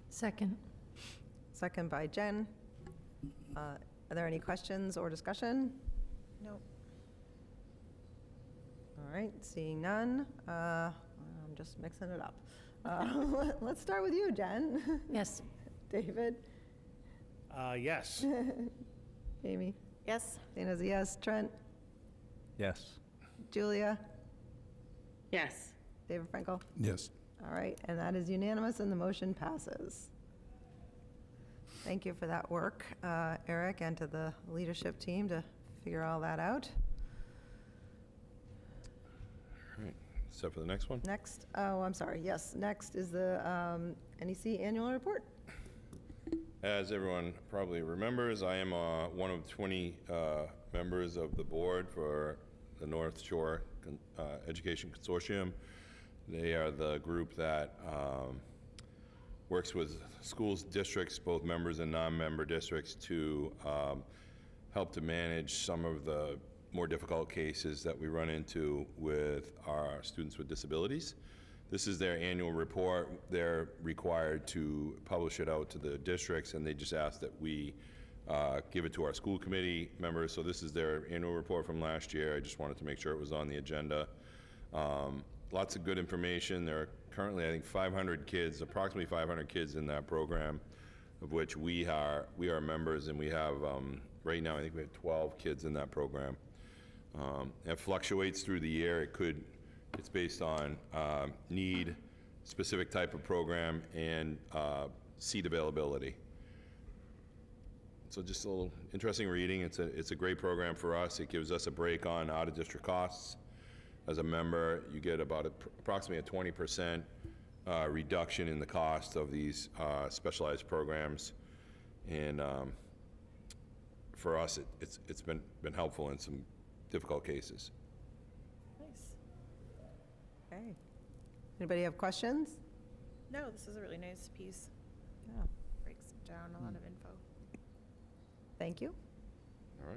Second. Second by Jen. Are there any questions or discussion? No. All right, seeing none, I'm just mixing it up. Let's start with you, Jen. Yes. David? Yes. Amy? Yes. Dana's a yes. Trent? Yes. Julia? Yes. David Frankel? Yes. All right, and that is unanimous, and the motion passes. Thank you for that work, Eric, and to the leadership team to figure all that out. All right, set for the next one? Next, oh, I'm sorry, yes, next is the NEC annual report. As everyone probably remembers, I am one of 20 members of the board for the North Shore Education Consortium. They are the group that works with schools, districts, both members and non-member districts, to help to manage some of the more difficult cases that we run into with our students with disabilities. This is their annual report. They're required to publish it out to the districts, and they just ask that we give it to our school committee members. So this is their annual report from last year. I just wanted to make sure it was on the agenda. Lots of good information. There are currently, I think, 500 kids, approximately 500 kids in that program, of which we are members, and we have, right now, I think we have 12 kids in that program. It fluctuates through the year. It's based on need, specific type of program, and seat availability. So just a little interesting reading. It's a great program for us. It gives us a break on out-of-district costs. As a member, you get about approximately a 20% reduction in the cost of these specialized programs, and for us, it's been helpful in some difficult cases. Nice. Okay. Anybody have questions? No, this is a really nice piece. Yeah. Breaks down a lot of info. Thank you. All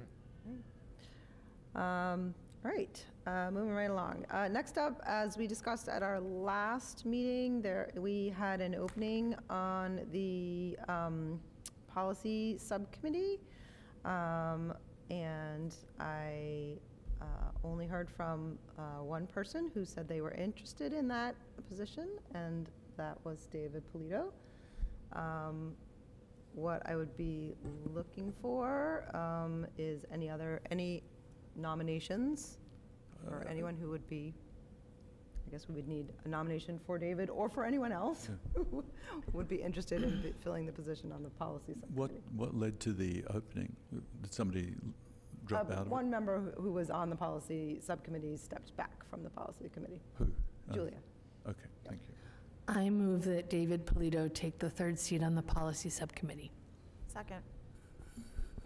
right. All right, moving right along. Next up, as we discussed at our last meeting, we had an opening on the policy subcommittee, and I only heard from one person who said they were interested in that position, and that was David Polito. What I would be looking for is any nominations, or anyone who would be, I guess we would need a nomination for David or for anyone else who would be interested in filling the position on the policy subcommittee. What led to the opening? Did somebody drop out of it? One member who was on the policy subcommittee stepped back from the policy committee. Who? Julia. Okay, thank you. I move that David Polito take the third seat on the policy subcommittee. Second.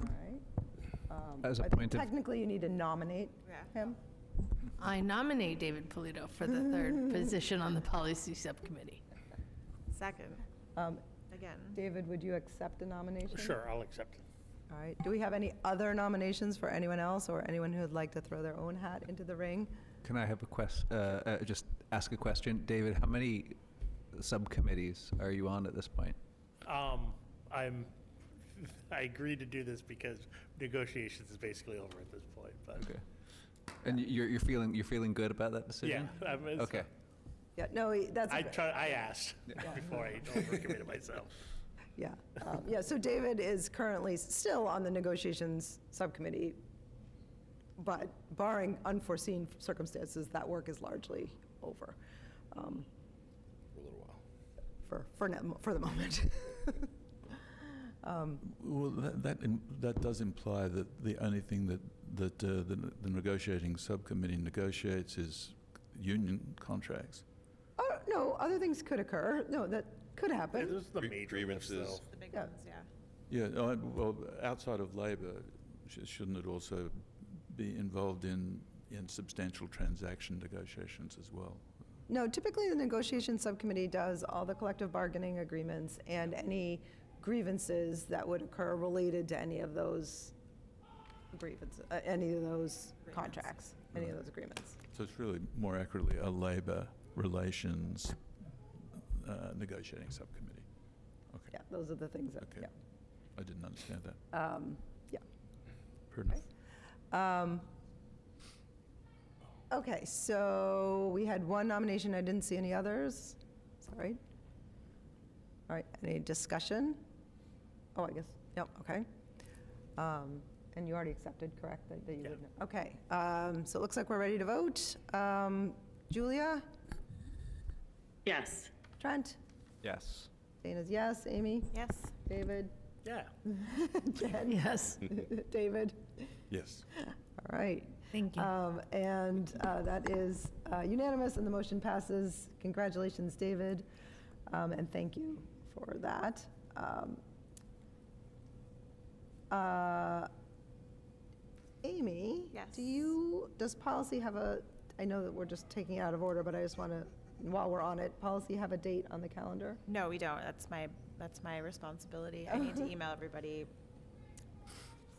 All right. As a I think point of- technically you need to nominate him. I nominate David Polito for the third position on the policy subcommittee. Second. Again. David, would you accept a nomination? Sure, I'll accept it. All right. Do we have any other nominations for anyone else, or anyone who would like to throw their own hat into the ring? Can I have just ask a question? David, how many subcommittees are you on at this point? I'm I agreed to do this because negotiations is basically over at this point, but. Okay. And you're feeling good about that decision? Yeah. Okay. Yeah, no, that's. I asked before I overcommitted myself. Yeah, yeah, so David is currently still on the negotiations subcommittee, but barring unforeseen circumstances, that work is largely over. For a little while. For the moment. Well, that does imply that the only thing that the negotiating subcommittee negotiates is union contracts. Oh, no, other things could occur. No, that could Yeah, happen. those are the major lifts, grievances. though. The big Yeah. ones, yeah. Yeah, well, outside of labour, shouldn't it also be involved in substantial transaction negotiations as well? No, typically the negotiation subcommittee does all the collective bargaining agreements and any grievances that would occur related to any of those grievances, any of those contracts, any of those agreements. So it's really more accurately a labour relations negotiating subcommittee. Okay. Yeah, those are the things that, Okay. yeah. I didn't understand that. Yeah. Fair enough. Okay, so we had one nomination. I didn't see any others. Sorry. All right, any discussion? Oh, I guess, yep, okay. And you already accepted, correct, that you Yeah. would? Okay, so it looks like we're ready to vote. Julia? Yes. Trent? Yes. Dana's yes. Amy? Yes. David? Yeah. Jen? Yes. David? Yes. All right. Thank you. And that is unanimous, and the motion passes. Congratulations, David, and thank you for that. Amy? Yes. Does policy have I know that we're just taking it out of order, but I just want to, while we're on it, policy have a date on the calendar? No, we don't. That's my responsibility. I need to email everybody.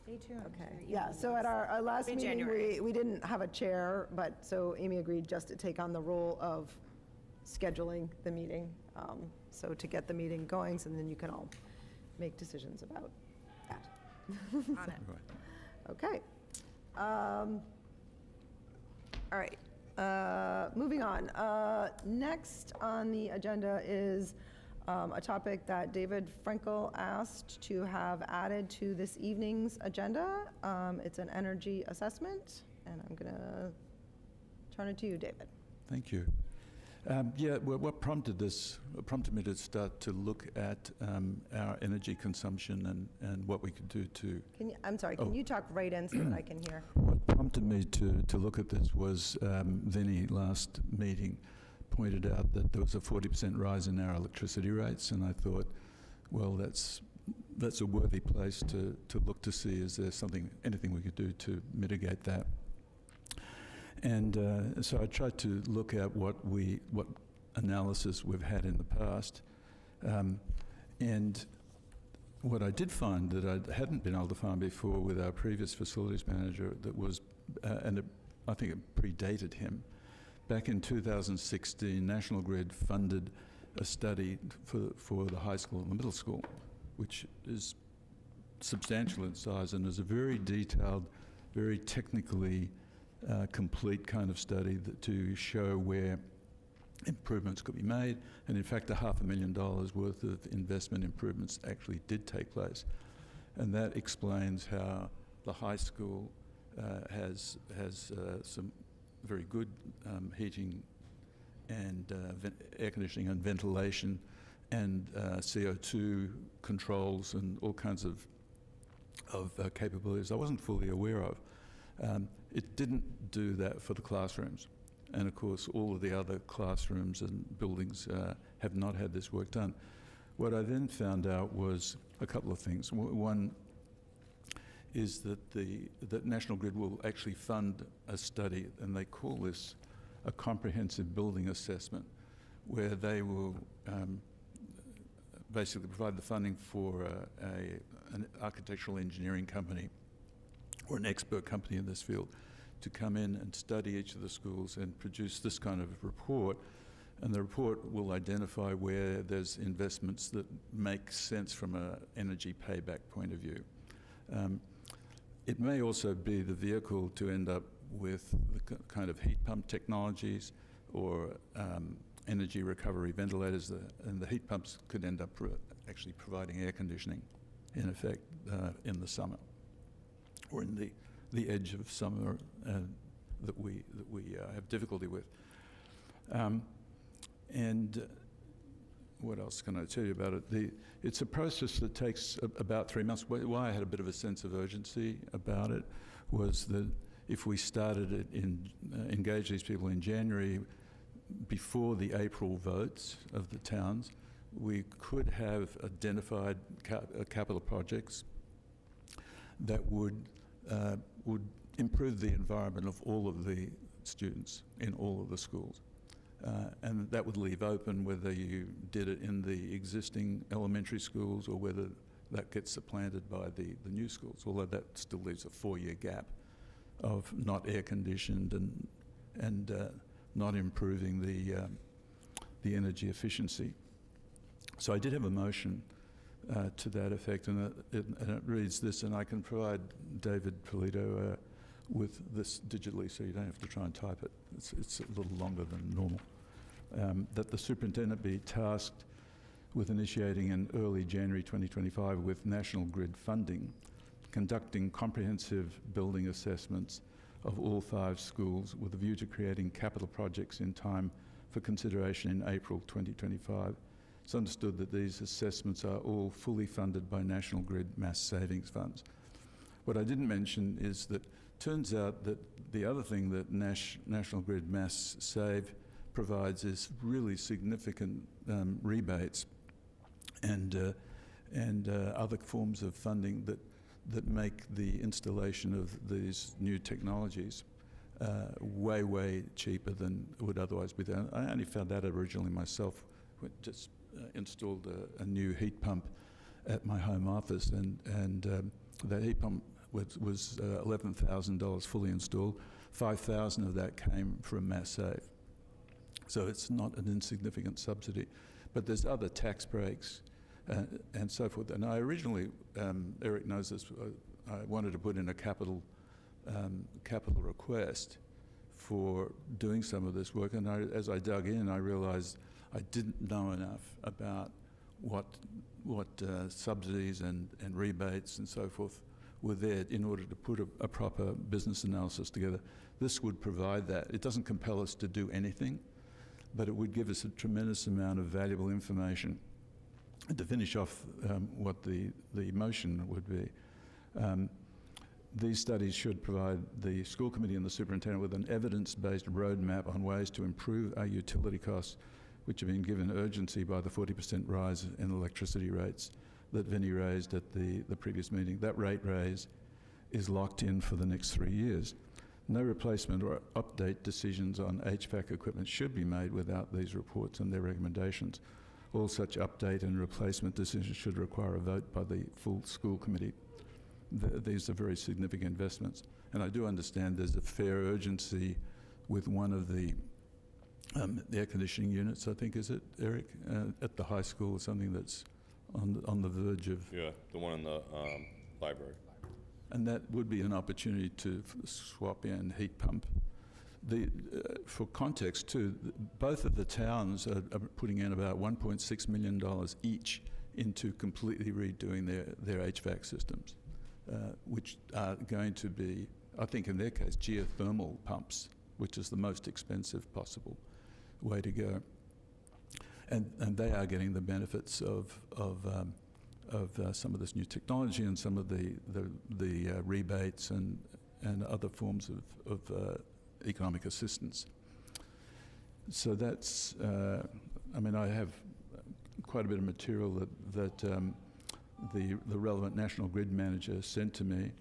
Stay tuned. Okay, for yeah, email so at our last Be meeting, January. we didn't have a chair, but, so Amy agreed just to take on the role of scheduling the meeting, so to get the meeting going, so then you can all make decisions about that. on it. Right. Okay. All right, moving on. Next on the agenda is a topic that David Frankel asked to have added to this evening's agenda. It's an energy assessment, and I'm going to turn it to you, David. Thank you. Yeah, what prompted me to start to look at our energy consumption and what we could do to. I'm sorry, can you talk right in so that I can hear? What prompted me to look at this was Vinnie last meeting pointed out that there was a 40% rise in our electricity rates, and I thought, well, that's a worthy place to look to see is there anything we could do to mitigate that. And so I tried to look at what analysis we've had in the past, and what I did find that I hadn't been able to find before with our previous facilities manager, that was, I think it predated him. Back in 2016, National Grid funded a study for the high school and the middle school, which is substantial in size and is a very detailed, very technically complete kind of study to show where improvements could be made. And in fact, $500,000 worth of investment improvements actually did take place. And that explains how the high school has some very good heating and air conditioning and ventilation and CO2 controls and all kinds of capabilities I wasn't fully aware of. It didn't do that for the classrooms. And of course, all of the other classrooms and buildings have not had this work done. What I then found out was a couple of things. One is that National Grid will actually fund a study, and they call this a comprehensive building assessment, where they will basically provide the funding for an architectural engineering company or an expert company in this field to come in and study each of the schools and produce this kind of report. And the report will identify where there's investments that make sense from an energy payback point of view. It may also be the vehicle to end up with the kind of heat pump technologies or energy recovery ventilators, and the heat pumps could end up actually providing air conditioning, in effect, in the summer, or in the edge of summer that we have difficulty with. And what else can I tell you about it? It's a process that takes about 3 months. Why I had a bit of a sense of urgency about it was that if we started it engage these people in January, before the April votes of the towns, we could have identified capital projects that would improve the environment of all of the students in all of the schools. And that would leave open whether you did it in the existing elementary schools or whether that gets supplanted by the new schools, although that still leaves a 4-year gap of not air-conditioned and not improving the energy efficiency. So I did have a motion to that effect, and it reads this, and I can provide David Polito with this digitally so you don't have to try and type it. It's a little longer than normal. That the superintendent be tasked with initiating in early January 2025 with National Grid funding, conducting comprehensive building assessments of all 5 schools with a view to creating capital projects in time for consideration in April 2025. It's understood that these assessments are all fully funded by National Grid mass savings funds. What I didn't mention is that turns out that the other thing that National Grid mass save provides is really significant rebates and other forms of funding that make the installation of these new technologies way cheaper than it would otherwise be done. I only found that originally myself. Just installed a new heat pump at my home office, and that heat pump was $11,000 fully installed. $5,000 of that came from Mass Save. So it's not an insignificant subsidy. But there's other tax breaks and so forth. And I originally, Eric knows this, I wanted to put in a capital request for doing some of this work. And as I dug in, I realized I didn't know enough about what subsidies and rebates and so forth were there in order to put a proper business analysis together. This would provide that. It doesn't compel us to do anything, but it would give us a tremendous amount of valuable information. And to finish off what the motion would be, these studies should provide the school committee and the superintendent with an evidence-based roadmap on ways to improve our utility costs, which have been given urgency by the 40% rise in electricity rates that Vinnie raised at the previous meeting. That rate raise is locked in for the next 3 years. No replacement or update decisions on HVAC equipment should be made without these reports and their recommendations. All such update and replacement decisions should require a vote by the full school committee. These are very significant investments. And I do understand there's a fair urgency with one of the air conditioning units, I think, is it, Eric, at the high school, something that's on the verge of... Yeah, the one in the library. And that would be an opportunity to swap in heat pump. For context too, both of the towns are putting in about $1.6 million each into completely redoing their HVAC systems, which are going to be, I think in their case, geothermal pumps, which is the most expensive possible way to go. And they are getting the benefits of some of this new technology and some of the rebates and other forms of economic assistance. So that's, I mean, I have quite a bit of material that the relevant National Grid manager sent to me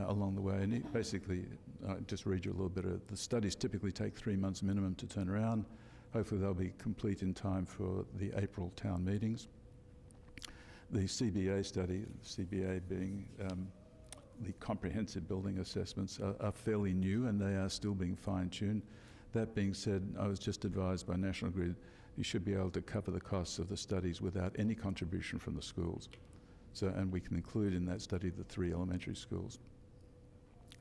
along the way, and he basically, I'll just read you a little bit of the studies typically take 3 months minimum to turn around. Hopefully they'll be complete in time for the April town meetings. The CBA study, CBA being the comprehensive building assessments, are fairly new and they are still being fine-tuned. That being said, I was just advised by National Grid, you should be able to cover the costs of the studies without any contribution from the schools. So, and we can include in that study the 3 elementary schools.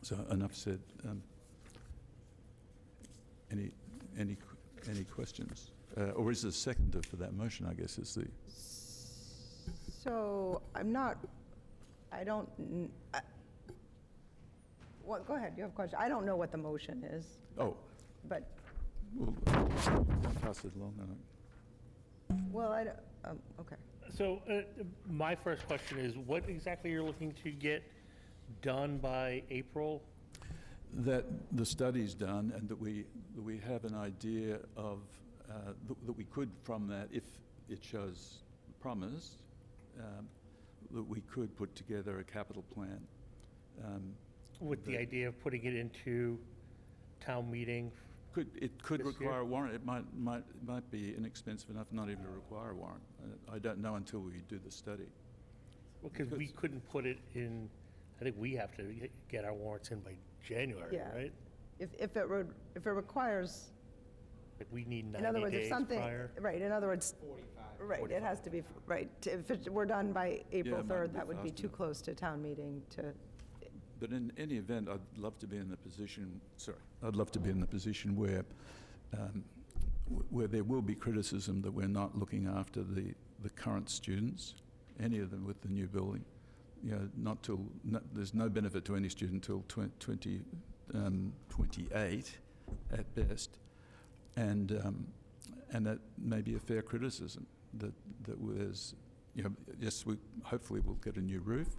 So enough said. Any questions? Or is there a seconder for that motion, I guess, is the... So well, go ahead, you have a question. I don't know what the motion is, Oh, but, well, pass it along. well, okay. So my first question is, what exactly you're looking to get done by April? That the study's done and that we have an idea of, that we could, from that, if it shows promise, that we could put together a capital plan. With the idea of putting it into town meeting? It could this require year? a warrant. It might be inexpensive enough not even to require a warrant. I don't know until we do the study. Because we couldn't put it in, I think we have to get our warrants in by January, Yeah. right? If it requires, Like, we need in other 90 words, if days something, prior. right, in other words, 45. right, it has to be, right, if we're done by April it might 3rd, be that would be faster. too close to town meeting to, But in any event, I'd love to be in the position where there will be criticism that we're not looking after the current students, any of them with the new building. You know, there's no benefit to any student till 2028 at best, and that may be a fair criticism that there's, you know, yes, hopefully we'll get a new roof,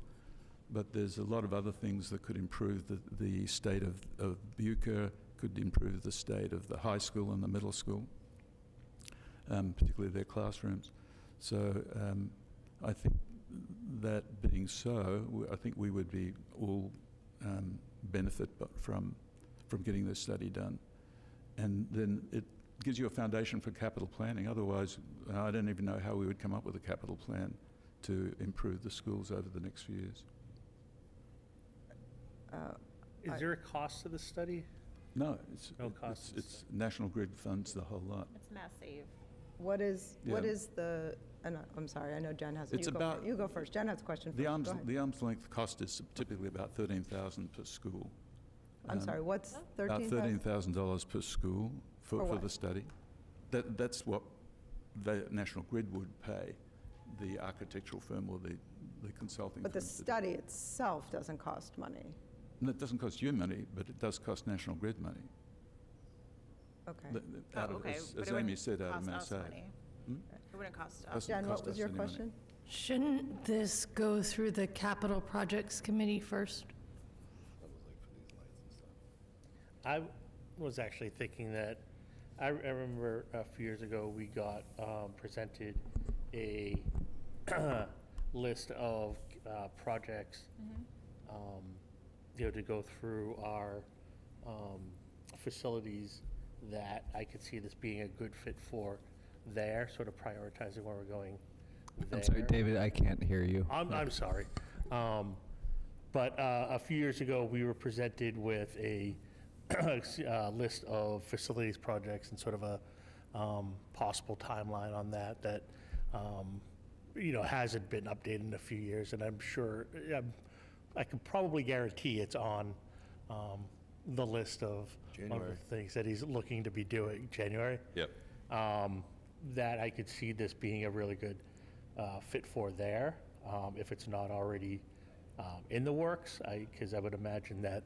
but there's a lot of other things that could improve the state of Buca, could improve the state of the high school and the middle school, particularly their classrooms. So I think that being so, I think we would be all benefit from getting this study done. And then it gives you a foundation for capital planning. Otherwise, I don't even know how we would come up with a capital plan to improve the schools over the next few years. Is there a cost to the study? No, No cost. it's National Grid funds the whole lot. It's Mass Save. what is Yeah. the, and I'm sorry, I know Jen has, It's about- you go first. Jen has a question The first. Go ahead. arm's length cost is typically about $13,000 per school. I'm sorry, what's About 13,000? $13,000 per school For for what? the study. That's what the National Grid would pay the architectural firm or the consulting firm. But the to do. study itself doesn't cost money. And it doesn't cost you money, but it does cost National Grid money. Okay. Out of- Okay, as but it Amy wouldn't said, out of cost Mass us Save. money. Hmm? It wouldn't cost us. Doesn't Jen, cost what was us your any money. question? Shouldn't this go through the capital projects committee first? I was actually thinking that, I remember a few years ago, we got presented a list of projects, you know, to go through our facilities that I could see this being a good fit for there, sort of prioritizing where we're going there. I'm sorry, David, I can't hear you. I'm sorry. But a few years ago, we were presented with a list of facilities projects and sort of a possible timeline on that you know, hasn't been updated in a few years, and I'm sure, I can probably guarantee it's on the list of things that he's looking to be doing. January? Yep. That I could see this being a really good fit for there, if it's not already in the works, because I would imagine that,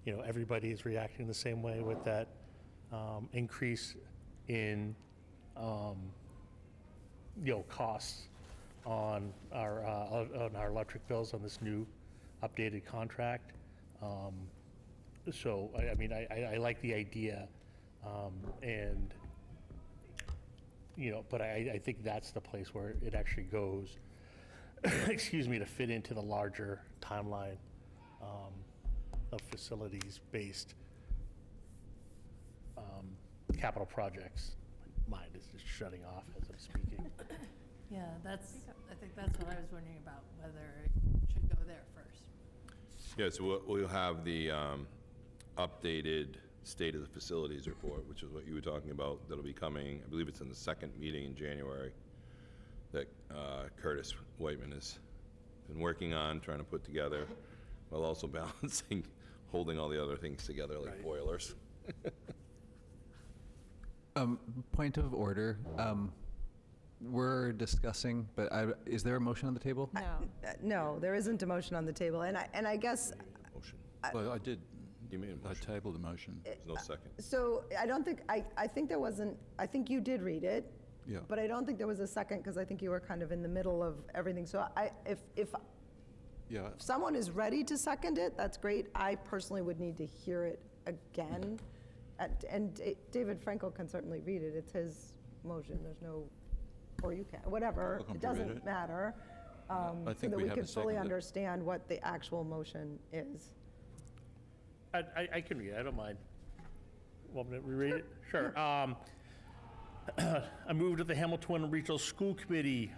you know, everybody is reacting the same way with that increase in, you know, costs on our electric bills on this new updated contract. So, I mean, I like the idea, and, you know, but I think that's the place where it actually goes, excuse me, to fit into the larger timeline of facilities-based capital projects. My mind is just shutting off as I'm speaking. Yeah, I think that's what I was wondering about, whether it should go there first. Yeah, so we'll have the updated state of the facilities report, which is what you were talking about, that'll be coming, I believe it's in the second meeting in January, that Curtis Whiteman has been working on, trying to put together, while also balancing, holding all the other things together like boilers. Point of order. We're discussing, but is there a motion on the table? No. No, there isn't a motion on the table, and I guess, Motion. Well, I did, You made a I motion. tabled the motion. There's no second. so I don't think, I think there wasn't, I think you did read it, Yeah. but I don't think there was a second, because I think you were kind of in the middle of everything. So if Yeah, someone is ready to second it, that's great. I personally would need to hear it again. And David Frankel can certainly read it. It's his motion. There's no, or you can, whatever. Welcome It to read doesn't it. matter. I So think that we we have can a fully second. understand what the actual motion is. I can read it, I don't mind. Want me to reread it? Sure. I move that the Hamilton Regional School Committee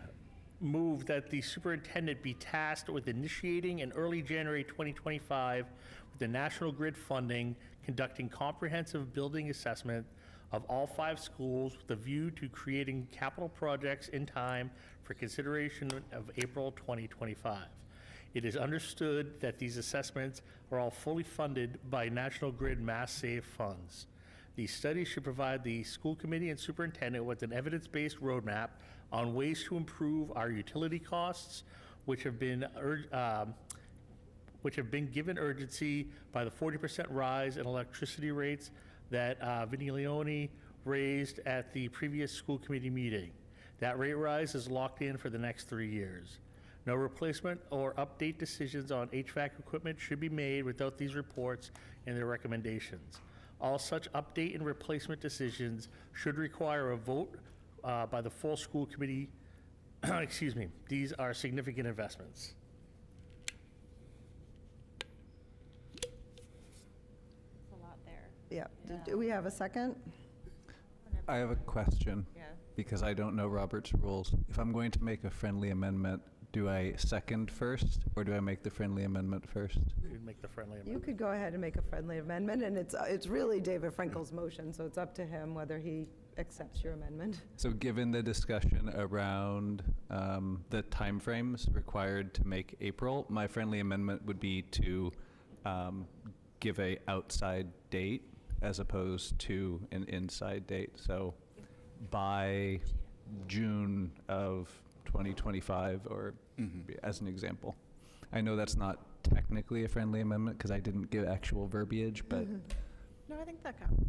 move that the superintendent be tasked with initiating in early January 2025 with the National Grid funding, conducting comprehensive building assessment of all 5 schools with a view to creating capital projects in time for consideration of April 2025. It is understood that these assessments are all fully funded by National Grid Mass Save funds. These studies should provide the school committee and superintendent with an evidence-based roadmap on ways to improve our utility costs, which have been given urgency by the 40% rise in electricity rates that Vinnie Leone raised at the previous school committee meeting. That rate rise is locked in for the next 3 years. No replacement or update decisions on HVAC equipment should be made without these reports and their recommendations. All such update and replacement decisions should require a vote by the full school committee. Excuse me. These are significant investments. It's a lot there. Yeah. Do we have a second? I have a question. Yeah. Because I don't know Robert's rules. If I'm going to make a friendly amendment, do I second first, or do I make the friendly amendment first? You'd make the friendly You amendment. could go ahead and make a friendly amendment, and it's really David Frankel's motion, so it's up to him whether he accepts your amendment. So given the discussion around the timeframes required to make April, my friendly amendment would be to give a outside date as opposed to an inside date. So by June of 2025, or as an example. I know that's not technically a friendly amendment because I didn't give actual verbiage, but No, I think that counts.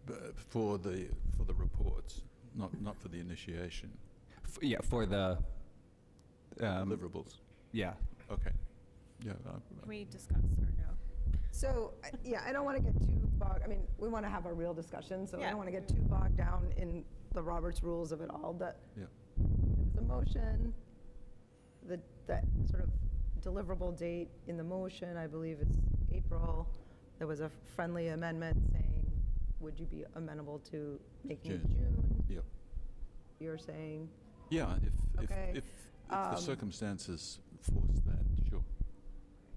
But for the reports, not for the initiation. yeah, for the, Deliverables. yeah. Okay. Yeah. Can we discuss or no? So, yeah, I don't want to get too bogged, I mean, we want to have a real discussion, so I Yeah. don't want to get too bogged down in the Roberts rules of it all. That Yeah. there was a motion, that sort of deliverable date in the motion, I believe, is April. There was a friendly amendment saying, would you be amenable to making it June. June? Yep. You're saying, Yeah, Okay. if the circumstances force that, sure.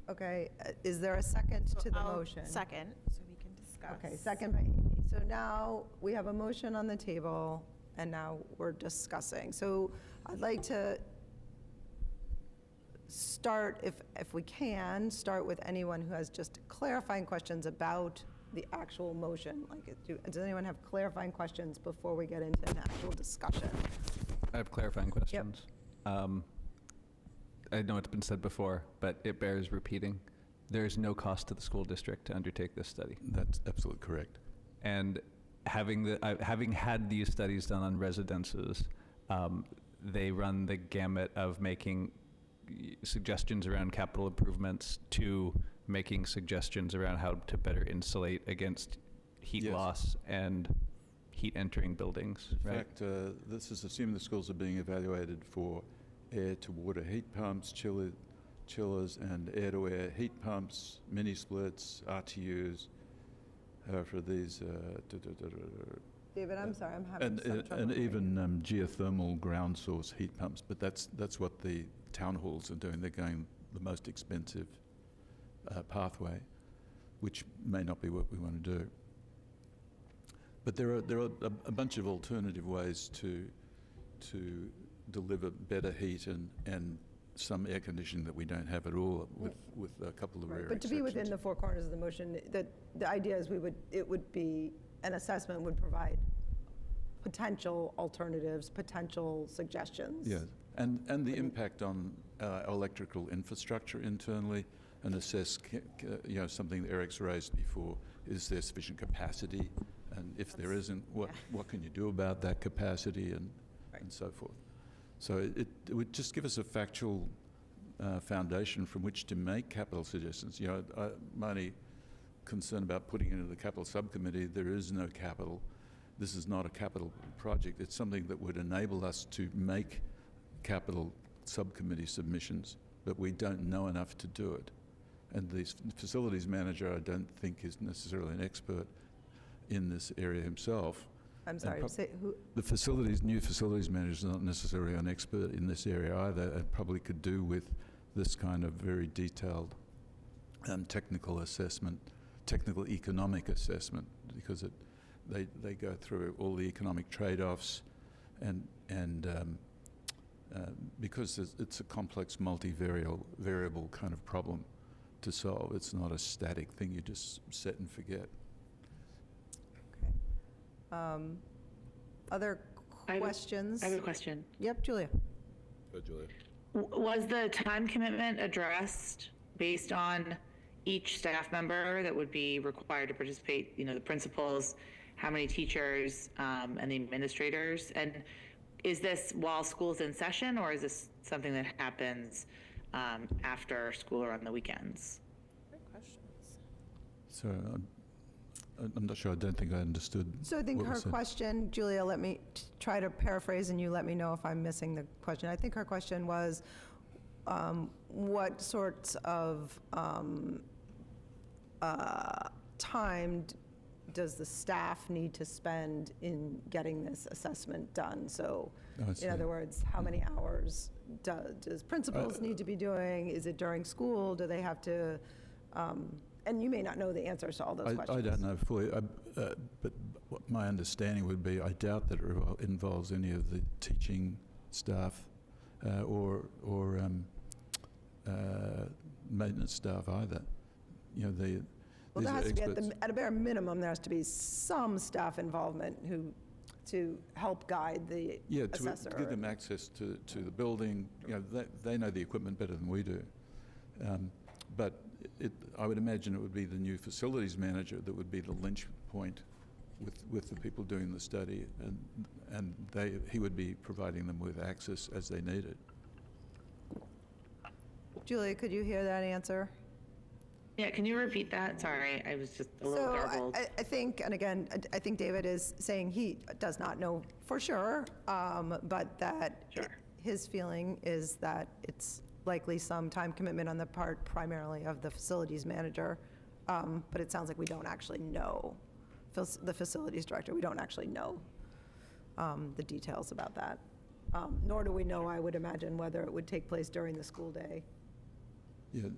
okay, is there a second to the I'll motion? Second, so we can discuss. Okay, second by Amy. So now we have a motion on the table, and now we're discussing. So I'd like to start, if we can, start with anyone who has just clarifying questions about the actual motion. Like, does anyone have clarifying questions before we get into an actual discussion? I have clarifying questions. I know it's been said before, but it bears repeating. There is no cost to the school district to undertake this study. That's absolutely correct. And having had these studies done on residences, they run the gamut of making suggestions around capital improvements to making suggestions around how to better insulate against heat Yes. loss and heat entering buildings, In right? fact, this is assuming the schools are being evaluated for air-to-water heat pumps, chillers, and air-to-air heat pumps, mini-splits, RTUs, for these, David, I'm sorry, I'm having some trouble. and hearing even you. geothermal ground source heat pumps. But that's what the town halls are doing. They're going the most expensive pathway. which may not be what we want to do. But there are a bunch of alternative ways to deliver better heat and some air conditioning that we don't have at all, with a couple of rare But to be within exceptions. the four corners of the motion, the idea is it would be, an assessment would provide potential alternatives, potential suggestions. Yeah, and the impact on electrical infrastructure internally, and assess, something that Eric's raised before, is there sufficient capacity? And if there isn't, what can you do about that capacity, and so forth? So it would just give us a factual foundation from which to make capital suggestions. My only concern about putting it into the capital subcommittee, there is no capital. This is not a capital project. It's something that would enable us to make capital subcommittee submissions, but we don't know enough to do it. And the facilities manager, I don't think, is necessarily an expert in this area himself. I'm sorry, say who? The new facilities manager is not necessarily an expert in this area either, and probably could do with this kind of very detailed technical assessment, technical economic assessment, because they go through all the economic trade-offs, and because it's a complex multivariable kind of problem to solve. It's not a static thing you just set and forget. Other I have a- questions? I have a question. Yep, Julia. Julia. Was the time commitment addressed based on each staff member that would be required to participate, the principals, how many teachers, and the administrators? And is this while school's in session, or is this something that happens after school or on the weekends? Great questions. So I'm not sure. I don't think I understood. So I think what her was said. question, Julia, let me try to paraphrase and you let me know if I'm missing the question. I think her question was, what sorts of time does the staff need to spend in getting this assessment done? So I see. in other words, how many hours does principals need to be doing? Is it during school? Do they have to, and you may not know the answers to all those questions. I don't know fully, but what my understanding would be, I doubt that it involves any of the teaching staff or maintenance staff either. Well, these there are has to be, experts. at a bare minimum, there has to be some staff involvement to help guide the Yeah, assessor. to give them access to the building. They know the equipment better than we do. But I would imagine it would be the new facilities manager that would be the lynch point with the people doing the study, and he would be providing them with access as they need it. Julia, could you hear that answer? Yeah, can you repeat that? Sorry, I was just a little So garbled. I think, and again, I think David is saying he does not know for sure, but that Sure. his feeling is that it's likely some time commitment on the part primarily of the facilities manager, but it sounds like we don't actually know. The facilities director, we don't actually know the details about that. Nor do we know, I would imagine, whether it would take place during the school day Yeah.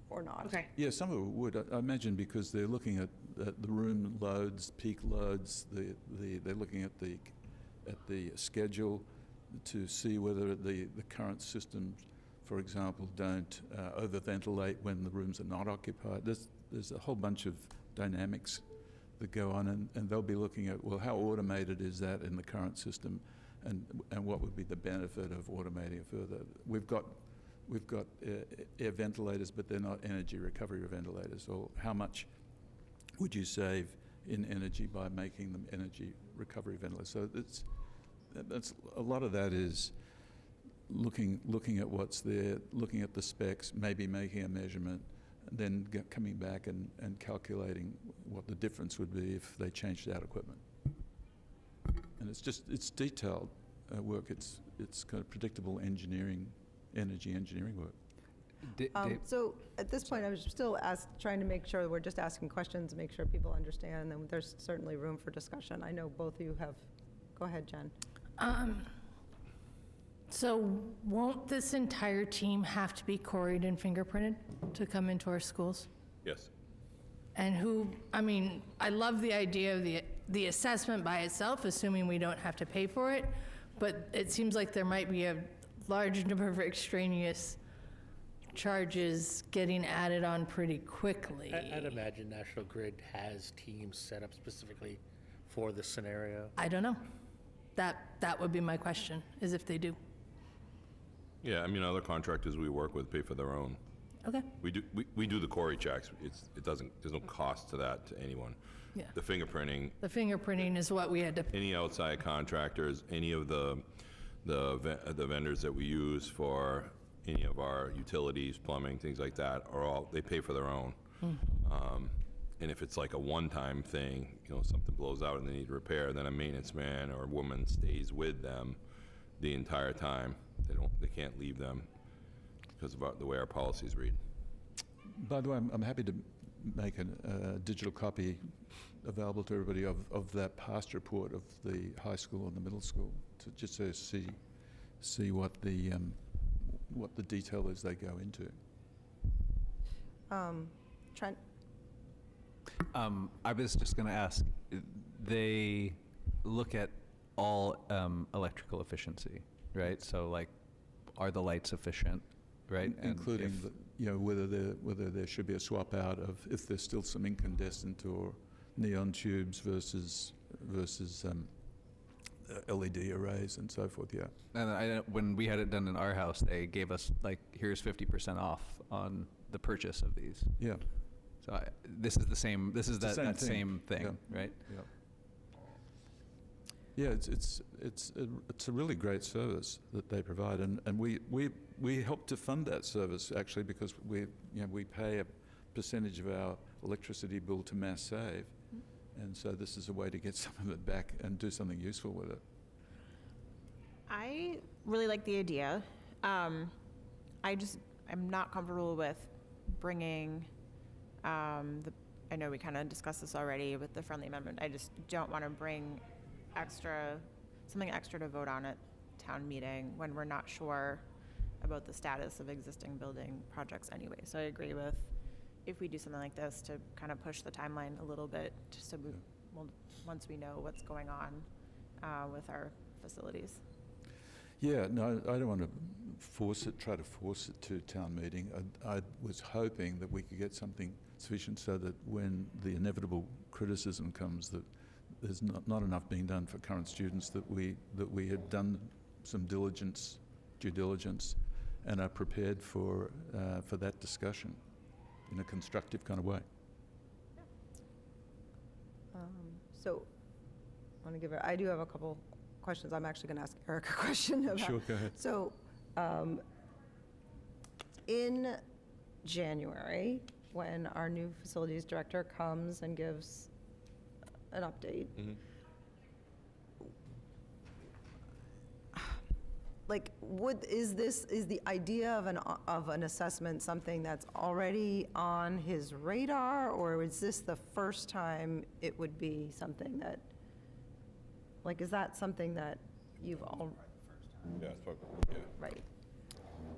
or not. Okay. Yeah, some of it would. I imagine because they're looking at the room loads, peak loads. They're looking at the schedule to see whether the current systems, for example, don't overventilate when the rooms are not occupied. There's a whole bunch of dynamics that go on, and they'll be looking at, well, how automated is that in the current system, and what would be the benefit of automating it further. We've got air ventilators, but they're not energy recovery ventilators. Or how much would you save in energy by making them energy recovery ventilators? So that's a lot of that is looking at what's there, looking at the specs, maybe making a measurement, and then coming back and calculating what the difference would be if they changed out equipment. And it's detailed work. It's kind of predictable energy engineering work. So at this point, I was still trying to make sure that we're just asking questions, make sure people understand, and then there's certainly room for discussion. I know both of you have, go ahead, Jen. So won't this entire team have to be quarried and fingerprinted to come into our schools? Yes. And who, I mean, I love the idea of the assessment by itself, assuming we don't have to pay for it, but it seems like there might be a large number of extraneous charges getting added on pretty quickly. I'd imagine National Grid has teams set up specifically for this scenario. I don't know. That would be my question, is if they do. Yeah, I mean, other contractors we work with pay for their own. Okay. We do the Corey checks. There's no cost to that to anyone. Yeah. The fingerprinting, The fingerprinting is what we had to, any outside contractors, any of the vendors that we use for any of our utilities, plumbing, things like that, they pay for their own. And if it's like a one-time thing, something blows out and they need repair, then a maintenance man or woman stays with them the entire time. They can't leave them because of the way our policies read. By the way, I'm happy to make a digital copy available to everybody of that past report of the high school and the middle school, to just to see what the detail is they go into. Trent? I was just going to ask, they look at all electrical efficiency, right? So like, are the lights efficient, right? And Including if- whether there should be a swap out of if there's still some incandescent or neon tubes versus LED arrays and so forth. Yeah. And when we had it done in our house, they gave us like, here's 50% off on the purchase of these. Yeah. So this is the same. This is It's the that same same thing. thing, right? Yeah. Yeah, it's a really great service that they provide, and we help to fund that service actually, because we pay a percentage of our electricity bill to Mass Save, and so this is a way to get some of it back and do something useful with it. I really like the idea. I'm not comfortable with bringing, I know we kind of discussed this already with the friendly amendment. I just don't want to bring something extra to vote on at town meeting when we're not sure about the status of existing building projects anyway. So I agree with, if we do something like this, to kind of push the timeline a little bit, just so once we know what's going on with our facilities. Yeah, no, I don't want to try to force it to town meeting. I was hoping that we could get something sufficient so that when the inevitable criticism comes that there's not enough being done for current students, that we had done some due diligence, and are prepared for that discussion in a constructive kind of way. So, I do have a couple questions. I'm actually going to ask Eric a question about. Sure, go ahead. So, in January, when our new facilities director comes and gives an update, like, is the idea of an assessment something that's already on his radar, or is this the first time it would be something that, like, is that something that you've all, Yeah, it's probably, yeah. right?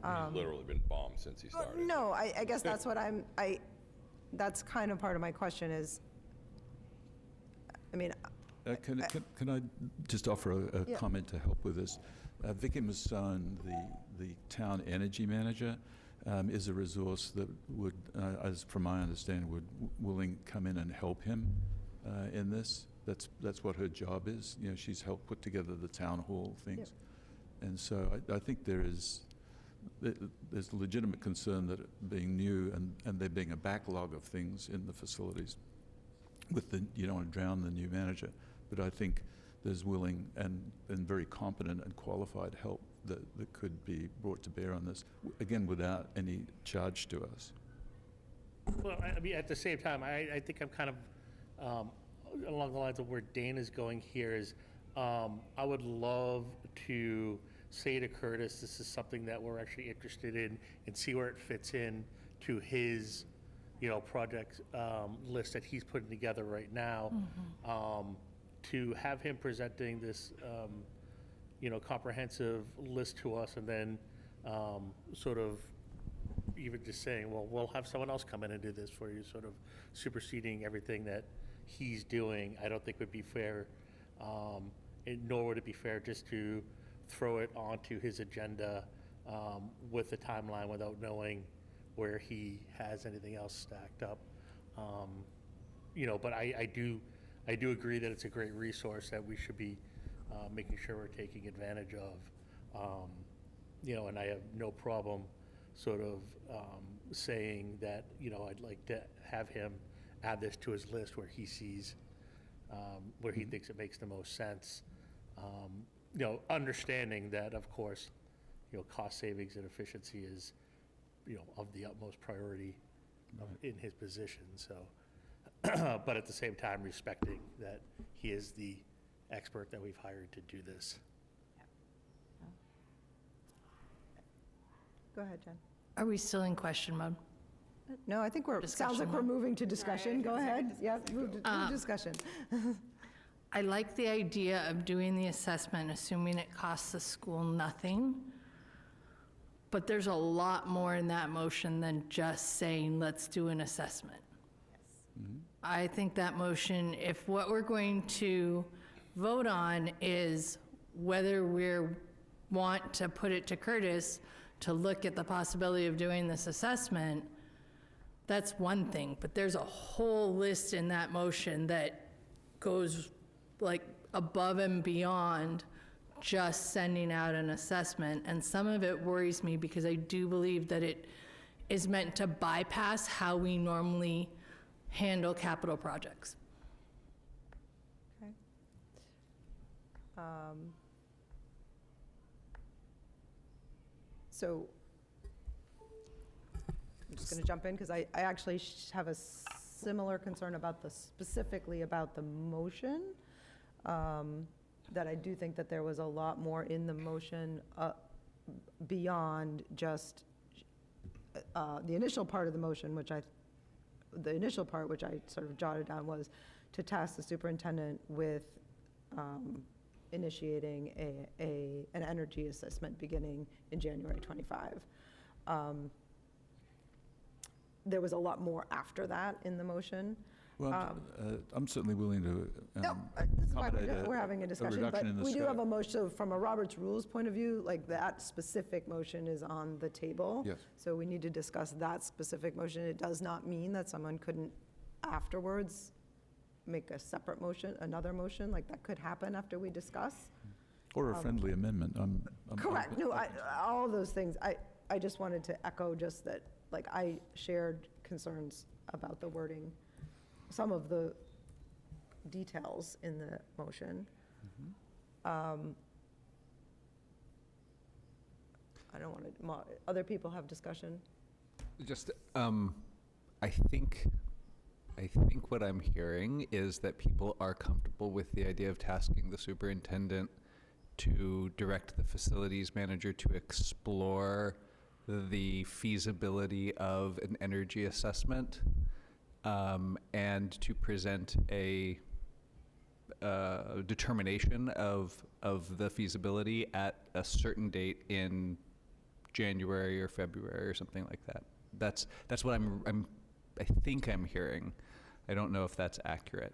He's literally been bombed since he started. No, I guess that's what that's kind of part of my question is, I mean, Can I just offer a Yeah. comment to help with this? Vicky Masson, the town energy manager, is a resource that would, as from my understanding, willing come in and help him in this. That's what her job is. She's helped put together the town hall things, and so I think there's legitimate concern that it being new and there being a backlog of things in the facilities. You don't want to drown the new manager, but I think there's willing and very competent and qualified help that could be brought to bear on this, again, without any charge to us. Well, I mean, at the same time, I think I'm kind of along the lines of where Dana's going here is, I would love to say to Curtis, this is something that we're actually interested in, and see where it fits in to his, project list that he's putting together right now. To have him presenting this, comprehensive list to us, and then sort of, even just saying, well, we'll have someone else come in and do this for you, sort of superseding everything that he's doing, I don't think would be fair. Nor would it be fair just to throw it onto his agenda with the timeline without knowing where he has anything else stacked up. But I do agree that it's a great resource that we should be making sure we're taking advantage of. And I have no problem sort of saying that, I'd like to have him add this to his list where he sees, where he thinks it makes the most sense. Understanding that, of course, cost savings and efficiency is, of the utmost priority in his position, so. But at the same time, respecting that he is the expert that we've hired to do this. Go ahead, Jen. Are we still in question mode? No, I think sounds Discussion like we're mode. moving to discussion. Go ahead. Yep, move to discussion. I like the idea of doing the assessment, assuming it costs the school nothing. But there's a lot more in that motion than just saying, let's do an assessment. I think that motion, if what we're going to vote on is whether we want to put it to Curtis to look at the possibility of doing this assessment, that's one thing. But there's a whole list in that motion that goes like above and beyond just sending out an assessment. And some of it worries me because I do believe that it is meant to bypass how we normally handle capital projects. Okay. So I'm just going to jump in because I actually have a similar concern about specifically about the motion, that I do think that there was a lot more in the motion beyond just the initial part of the motion, which I sort of jotted down was to task the superintendent with initiating an energy assessment beginning in January 25. There was a lot more after that in the motion. Well, I'm certainly willing to No, this is why accommodate we're having a discussion, but reduction in the we do scope. have a motion, so from a Roberts Rules point of view, like that specific motion is on the table. Yes. So we need to discuss that specific motion. It does not mean that someone couldn't afterwards make a separate motion, another motion, like that could happen after we discuss. Or a friendly amendment. I'm Correct, no, all of those things. I just wanted to echo just that, like, I shared concerns about the wording, some of the details in the motion. I don't want to, other people have discussion? Just, I think what I'm hearing is that people are comfortable with the idea of tasking the superintendent to direct the facilities manager to explore the feasibility of an energy assessment, and to present a determination of the feasibility at a certain date in January or February or something like that. That's what I think I'm hearing. I don't know if that's accurate.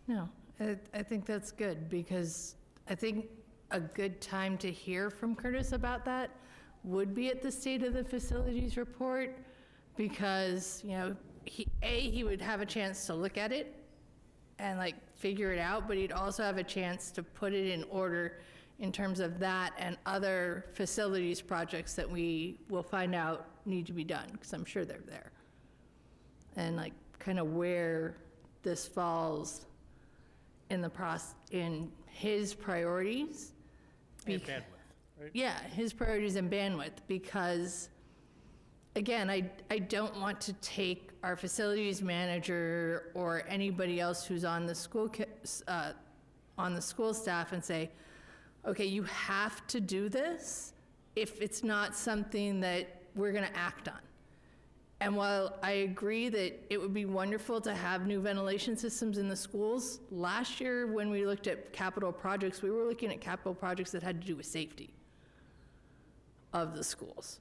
No, I think that's good, because I think a good time to hear from Curtis about that would be at the State of the Facilities report, because, he would have a chance to look at it and like figure it out, but he'd also have a chance to put it in order in terms of that and other facilities projects that we will find out need to be done, because I'm sure they're there. And like kind of where this falls in in his priorities. And bandwidth, right? Yeah, his priorities and bandwidth, because again, I don't want to take our facilities manager or anybody else who's on the school staff and say, okay, you have to do this if it's not something that we're going to act on. And while I agree that it would be wonderful to have new ventilation systems in the schools, last year when we looked at capital projects, we were looking at capital projects that had to do with safety of the schools.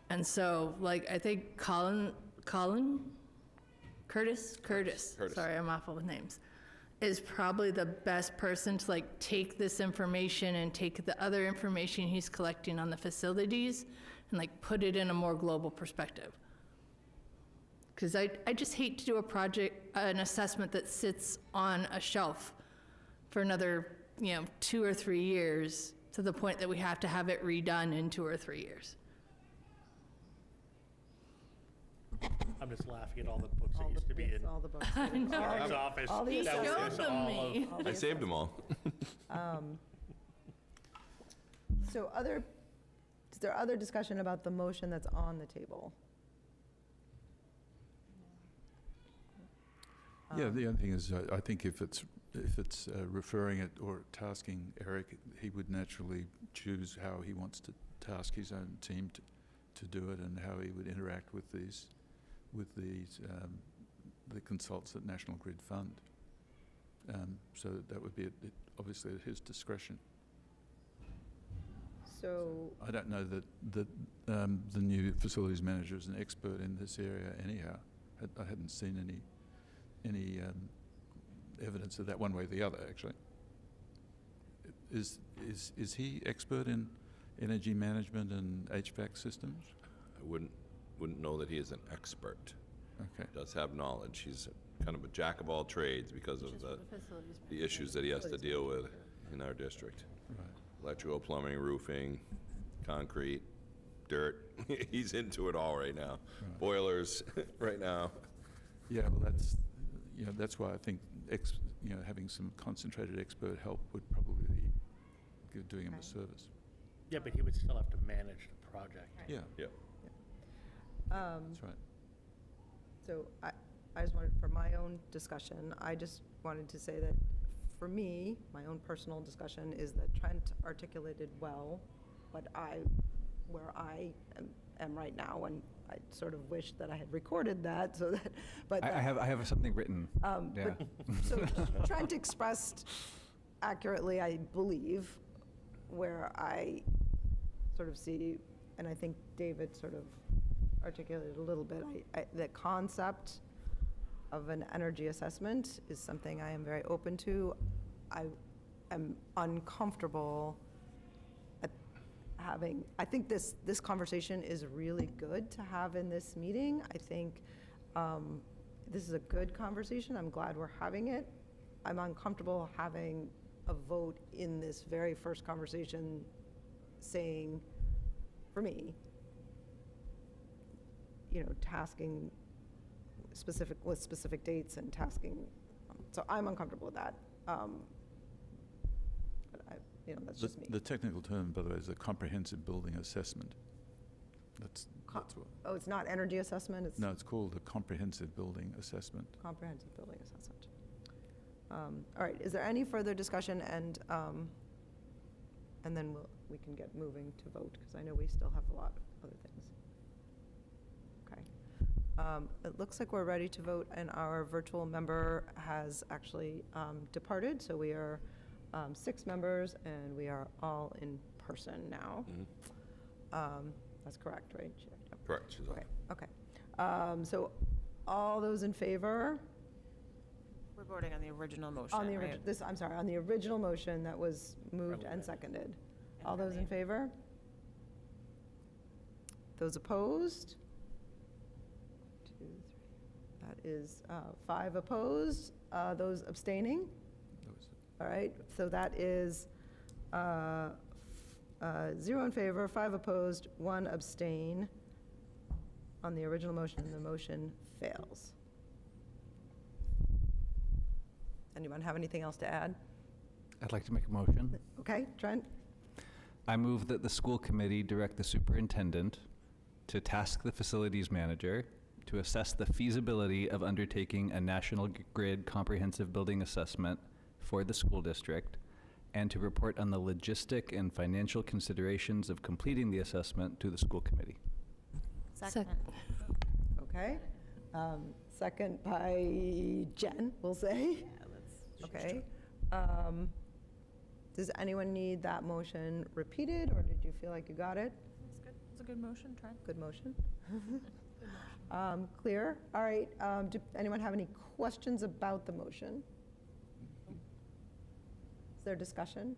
And so, like, I think Curtis, sorry, I'm awful with names, is probably the best person to like take this information and take the other information he's collecting on the facilities and like put it in a more global perspective. Because I just hate to do a project, an assessment that sits on a shelf for another, 2 or 3 years to the point that we have to have it redone in 2 or 3 years. I'm just laughing at all the books that used to be in All the books. Eric's office. all the That was showed just them all me. of- I saved them all. So is there other discussion about the motion that's on the table? Yeah, the other thing is, I think if it's referring it or tasking Eric, he would naturally choose how he wants to task his own team to do it and how he would interact with these the consultants at National Grid Fund. So that would be obviously at his discretion. So, I don't know that the new facilities manager is an expert in this area anyhow. I hadn't seen any evidence of that one way or the other, actually. Is he expert in energy management and HVAC systems? I wouldn't know that he is an expert. Okay. Does have knowledge. He's kind of a jack of all trades because of the issues that he has to deal with in our district. Right. Electrical, plumbing, roofing, concrete, dirt. He's into it all right now. Right. Boilers right now. Yeah, well, that's why I think having some concentrated expert help would probably be doing him a service. Yeah, but he would still have to manage the project. Yeah, Yeah. that's right. So I just wanted, for my own discussion, I just wanted to say that for me, my own personal discussion is that Trent articulated well where I am right now, and I sort of wish that I had recorded that so that, but. I have something written. Yeah. So Trent expressed accurately, I believe, where I sort of see, and I think David sort of articulated a little bit, the concept of an energy assessment is something I am very open to. I am uncomfortable at I think this conversation is really good to have in this meeting. I think this is a good conversation. I'm glad we're having it. I'm uncomfortable having a vote in this very first conversation saying, for me, tasking with specific dates and tasking. So I'm uncomfortable with that. But that's just me. The technical term, by the way, is a comprehensive building assessment. That's what. Oh, it's not energy assessment? No, it's called a comprehensive building assessment. Comprehensive building assessment. All right, is there any further discussion, and then we can get moving to vote, because I know we still have a lot of other things. Okay. It looks like we're ready to vote, and our virtual member has actually departed, so we are 6 members, and we are all in person now. Mm-hmm. That's correct, right? Correct. She's on. Okay. So all those in favor? We're voting on the original motion, On the right? I'm sorry, on the original motion that was moved and seconded. All those in favor? Those opposed? 2, 3. That is 5 opposed. Those abstaining? All right, so that is 0 in favor, 5 opposed, 1 abstain on the original motion, and the motion fails. Anyone have anything else to add? I'd like to make a motion. Okay, Trent? I move that the school committee direct the superintendent to task the facilities manager to assess the feasibility of undertaking a National Grid comprehensive building assessment for the school district, and to report on the logistic and financial considerations of completing the assessment to the school committee. Second. Okay. Second by Jen, we'll say. Okay. Does anyone need that motion repeated, or did you feel like you got it? That's good. It's a a good motion, Trent. Good motion. Clear? All right. Do anyone have any questions about the motion? Is there discussion?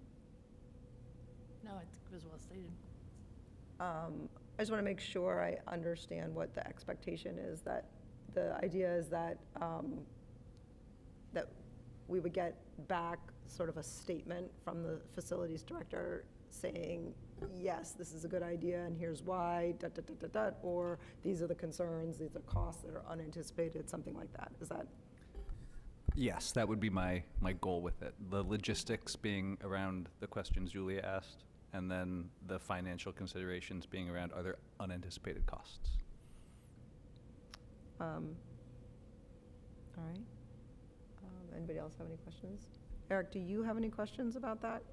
No, I think it was well stated. I just want to make sure I understand what the expectation is, that the idea is that, that we would get back sort of a statement from the facilities director saying, yes, this is a good idea, and here's why, or these are the concerns, these are costs that are unanticipated, something like that. Is that? Yes, that would be my goal with it. The logistics being around the questions Julia asked, and then the financial considerations being around other unanticipated costs. All right. Anybody else have any questions? Eric, do you have any questions about that?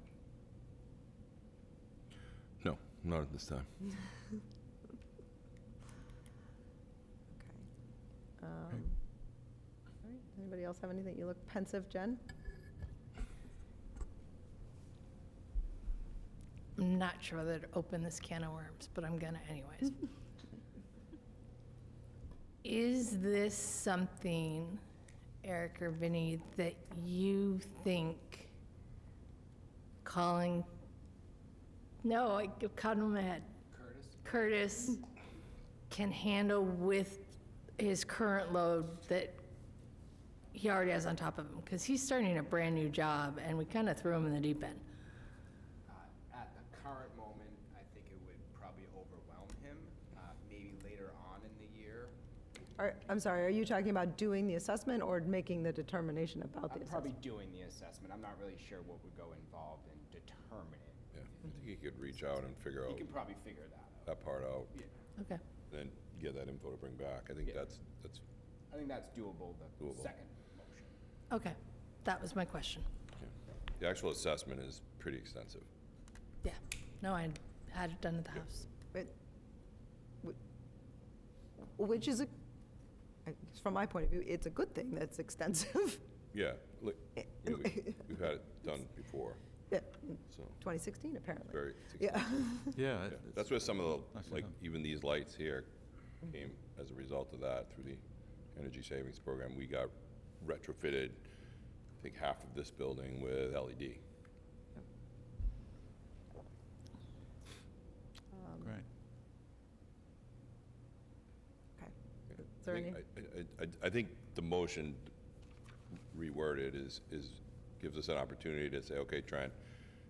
No, not at this time. Okay. All right. Anybody else have anything? You look pensive, Jen? I'm not sure whether to open this can of worms, but I'm gonna anyways. Is this something, Eric or Vinny, that you think calling, no, I caught him in my head. Curtis can handle with his current load that he already has on top of him? Because he's starting a brand-new job, and we kind of threw him in the deep end. At the current moment, I think it would probably overwhelm him. Maybe later on in the year. I'm sorry, are you talking about doing the assessment or making the determination about the Probably assessment? doing the assessment. I'm not really sure what would go involved in determining. Yeah, I think he could reach out and figure He out can probably figure that out. that part out, Yeah. Okay. then get that info to bring back. I think Yeah. that's I think that's doable, the Doable. second motion. Okay, that was my question. okay. The actual assessment is pretty extensive. Yeah, no, I had it done at the house. Which is, I guess from my point of view, it's a good thing that's extensive. Yeah, look, we've had it done before, Yeah, so 2016, apparently. very. Yeah. Yeah, Yeah, that's where some of the, Nicely like, done. even these lights here came as a result of that through the energy savings program. We got retrofitted, I think, half of this building with LED. great. Okay. Is I there any? think, I think the motion reworded is, gives us an opportunity to say, okay, Trent,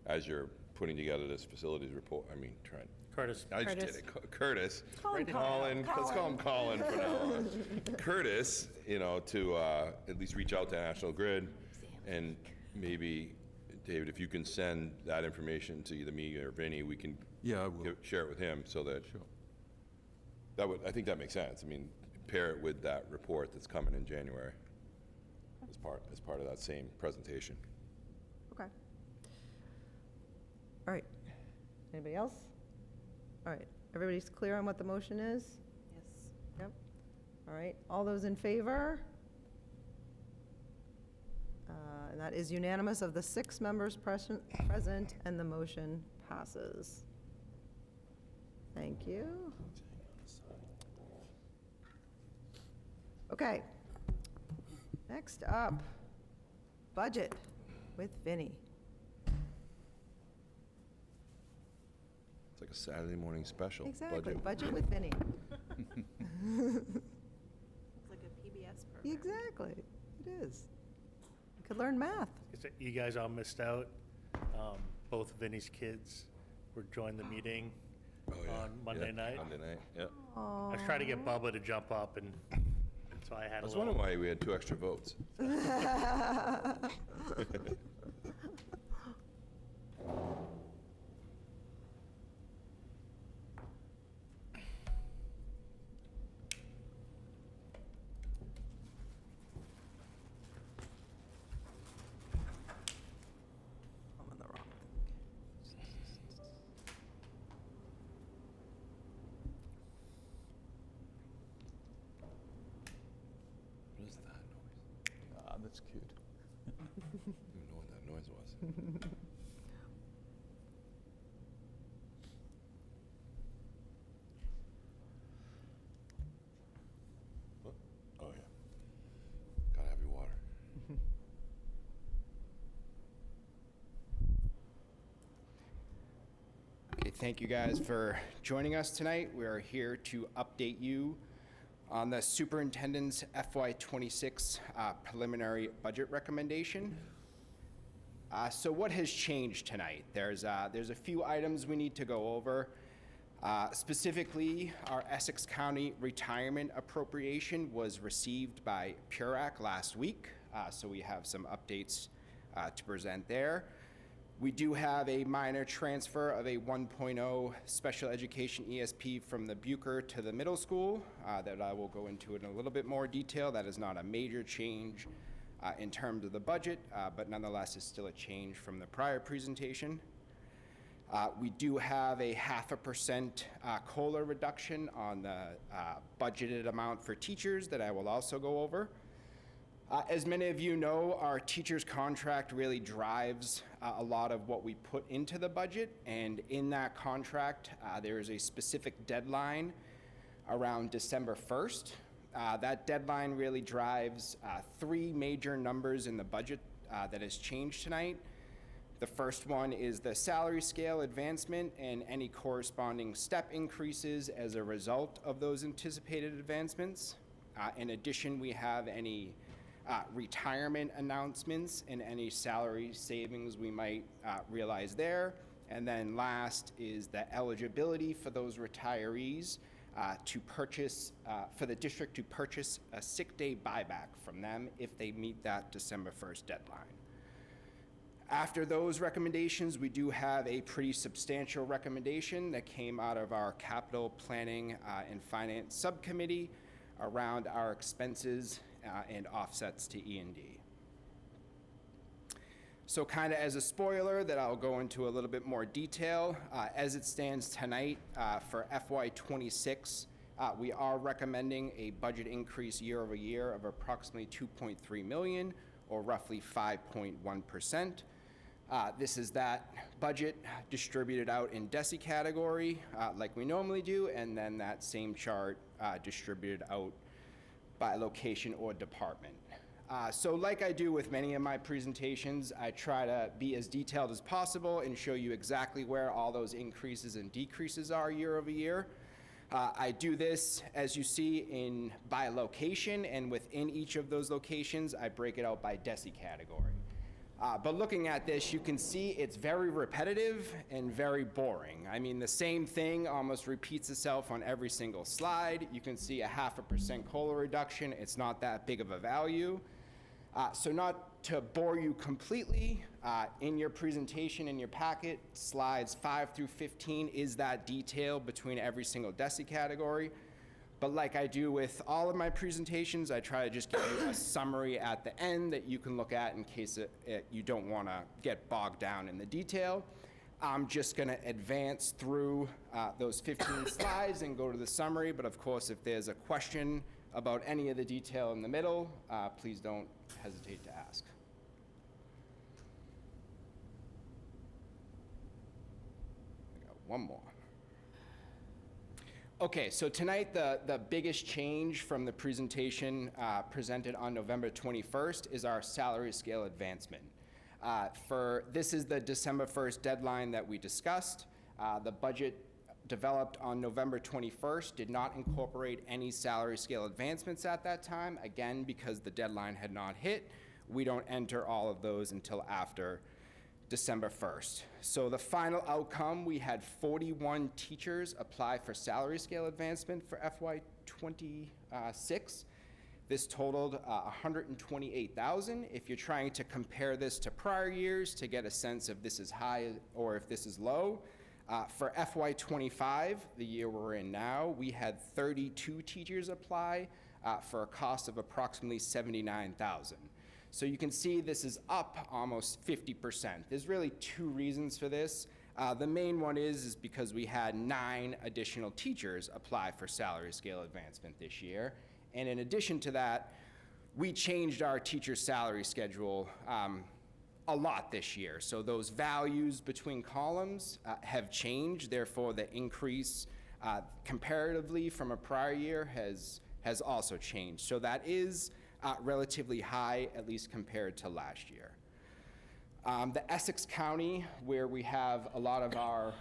as you're putting together this facilities report, I mean, Trent. Curtis. I just did Curtis. it. Curtis. Call him Colin. Let's call him Colin. Colin for now on. Curtis, you know, to at least reach out to National Grid, and maybe, David, if you can send that information to either me or Vinny, we can Yeah, I will. share it with him, so that Sure. that would, I think that makes sense. I mean, pair it with that report that's coming in January as part of that same presentation. Okay. All right. Anybody else? All right. Everybody's clear on what the motion is? Yes. Yep. All right. All those in favor? And that is unanimous of the 6 members present, and the motion passes. Thank you. Okay. Next up, budget with Vinny. It's like a Saturday morning special. Exactly, budget. budget with Vinny. It's like a PBS program. Exactly, it is. You could learn math. You guys all missed out. Both Vinny's kids were joined the meeting Oh, yeah. on Monday Yeah, night. Monday night, yeah. I was trying to get Bubba to jump up, and so I had I a was little. wondering why we had 2 extra votes. I'm on the wrong. What is that noise? Ah, that's cute. I don't even know what thank you guys for joining us tonight. We are here to update you on the superintendent's FY26 preliminary budget recommendation. So what has changed tonight? There's a few items we need to go over. Specifically, our Essex County retirement appropriation was received by PURAC last week, so we have some updates to present there. We do have a minor transfer of a 1.0 special education ESP from the Bucher to the middle school that I will go into in a little bit more detail. That is not a major change in terms of the budget, but nonetheless is still a change from the prior presentation. We do have a 0.5% COLA reduction on the budgeted amount for teachers that I will also go over. As many of you know, our teachers' contract really drives a lot of what we put into the budget, and in that contract, there is a specific deadline around December 1st. That deadline really drives three major numbers in the budget that has changed tonight. The first one is the salary scale advancement and any corresponding step increases as a result of those anticipated advancements. In addition, we have any retirement announcements and any salary savings we might realize there. And then last is the eligibility for those retirees to purchase, for the district to purchase a sick day buyback from them if they meet that December 1st deadline. After those recommendations, we do have a pretty substantial recommendation that came out of our capital planning and finance subcommittee around our expenses and offsets to E&D. So kind of as a spoiler that I'll go into a little bit more detail, as it stands tonight for FY26, we are recommending a budget increase year over year of approximately $2.3 million, or roughly 5.1%. This is that budget distributed out in DESI category like we normally do, and then that same chart distributed out by location or department. So like I do with many of my presentations, I try to be as detailed as possible and show you exactly where all those increases and decreases are year over year. I do this, as you see, by location, and within each of those locations, I break it out by DESI category. But looking at this, you can see it's very repetitive and very boring. I mean, the same thing almost repeats itself on every single slide. You can see a 0.5% COLA reduction. It's not that big of a value. So not to bore you completely, in your presentation, in your packet, slides 5 through 15 is that detail between every single DESI category. But like I do with all of my presentations, I try to just give you a summary at the end that you can look at in case you don't want to get bogged down in the detail. I'm just going to advance through those 15 slides and go to the summary. But of course, if there's a question about any of the detail in the middle, please don't hesitate to ask. I got one more. Okay, so tonight the biggest change from the presentation presented on November 21st is our salary scale advancement. This is the December 1st deadline that we discussed. The budget developed on November 21st did not incorporate any salary scale advancements at that time, again, because the deadline had not hit. We don't enter all of those until after December 1st. So the final outcome, we had 41 teachers apply for salary scale advancement for FY26. This totaled 128,000. If you're trying to compare this to prior years to get a sense if this is high or if this is low, for FY25, the year we're in now, we had 32 teachers apply for a cost of approximately $79,000. So you can see this is up almost 50%. There's really two reasons for this. The main one is because we had 9 additional teachers apply for salary scale advancement this year. And in addition to that, we changed our teacher salary schedule a lot this year. So those values between columns have changed. Therefore, the increase comparatively from a prior year has also changed. So that is relatively high, at least compared to last year. The Essex County, where we have a lot of our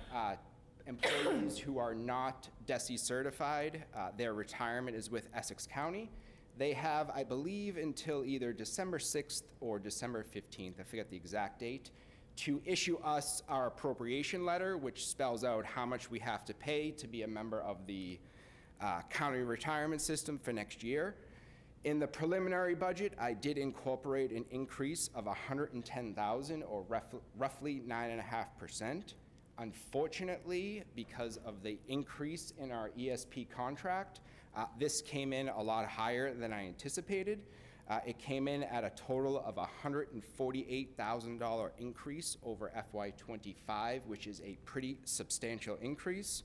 employees who are not DESE certified, their retirement is with Essex County. They have, I believe, until either December 6th or December 15th, I forget the exact date, to issue us our appropriation letter, which spells out how much we have to pay to be a member of the county retirement system for next year. In the preliminary budget, I did incorporate an increase of $110,000, or roughly 9.5%. Unfortunately, because of the increase in our ESP contract, this came in a lot higher than I anticipated. It came in at a total of $148,000 increase over FY25, which is a pretty substantial increase.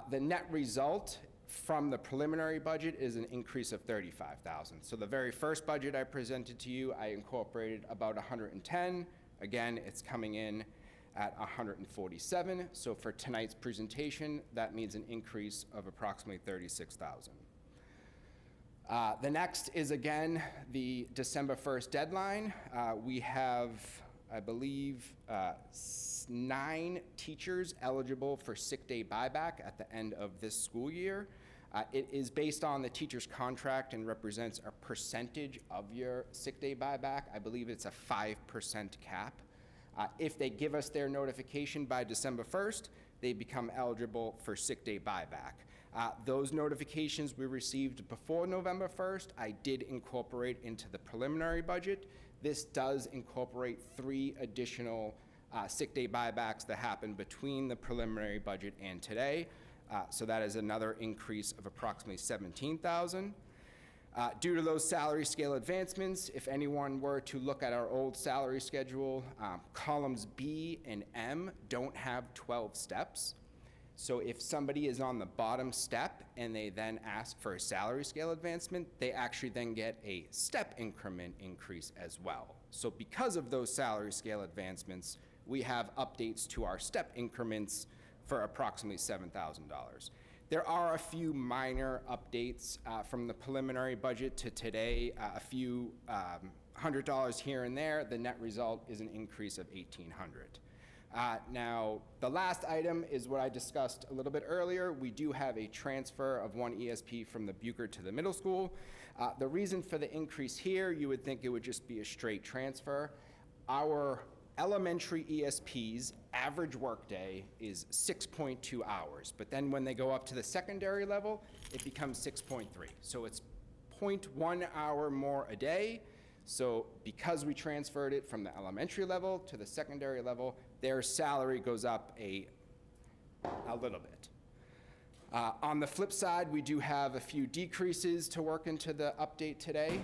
The net result from the preliminary budget is an increase of $35,000. So the very first budget I presented to you, I incorporated about 110. Again, it's coming in at 147. So for tonight's presentation, that means an increase of approximately $36,000. The next is, again, the December 1st deadline. We have, I believe, 9 teachers eligible for sick day buyback at the end of this school year. It is based on the teacher's contract and represents a percentage of your sick day buyback. I believe it's a 5% cap. If they give us their notification by December 1st, they become eligible for sick day buyback. Those notifications we received before November 1st, I did incorporate into the preliminary budget. This does incorporate 3 additional sick day buybacks that happened between the preliminary budget and today. So that is another increase of approximately $17,000. Due to those salary scale advancements, if anyone were to look at our old salary schedule, columns B and M don't have 12 steps. So if somebody is on the bottom step and they then ask for a salary scale advancement, they actually then get a step increment increase as well. So because of those salary scale advancements, we have updates to our step increments for approximately $7,000. There are a few minor updates from the preliminary budget to today, a few $100 here and there. The net result is an increase of $1,800. Now, the last item is what I discussed a little bit earlier. We do have a transfer of 1 ESP from the Bucher to the middle school. The reason for the increase here, you would think it would just be a straight transfer. Our elementary ESP's average workday is 6.2 hours, but then when they go up to the secondary level, it becomes 6.3. So it's 0.1 hour more a day. So because we transferred it from the elementary level to the secondary level, their salary goes up a little bit. On the flip side, we do have a few decreases to work into the update today.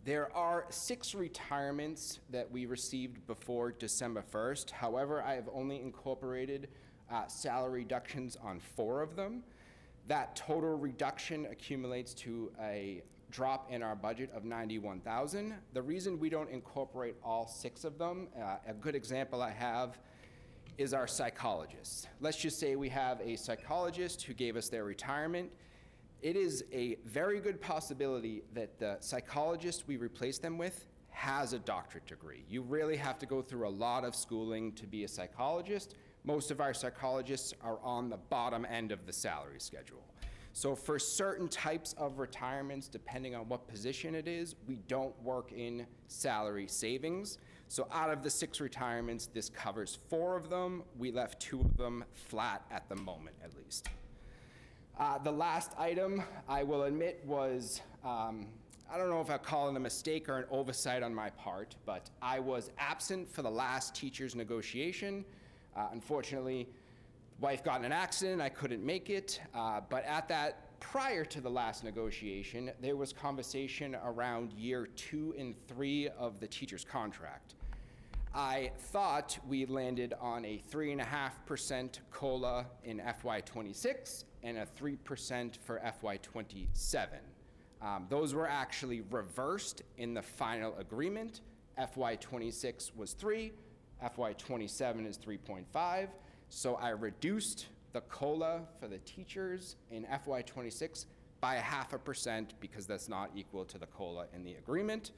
There are 6 retirements that we received before December 1st. However, I have only incorporated salary reductions on 4 of them. That total reduction accumulates to a drop in our budget of $91,000. The reason we don't incorporate all 6 of them, a good example I have is our psychologists. Let's just say we have a psychologist who gave us their retirement. It is a very good possibility that the psychologist we replace them with has a doctorate degree. You really have to go through a lot of schooling to be a psychologist. Most of our psychologists are on the bottom end of the salary schedule. So for certain types of retirements, depending on what position it is, we don't work in salary savings. So out of the 6 retirements, this covers 4 of them. We left 2 of them flat at the moment, at least. The last item, I will admit, was, I don't know if I call it a mistake or an oversight on my part, but I was absent for the last teachers' negotiation. Unfortunately, wife got in an accident, I couldn't make it, but at that, prior to the last negotiation, there was conversation around year 2 and 3 of the teacher's contract. I thought we landed on a 3.5% COLA in FY26 and a 3% for FY27. Those were actually reversed in the final agreement. FY26 was 3, FY27 is 3.5. So I reduced the COLA for the teachers in FY26 by 0.5% because that's not equal to the COLA in the agreement.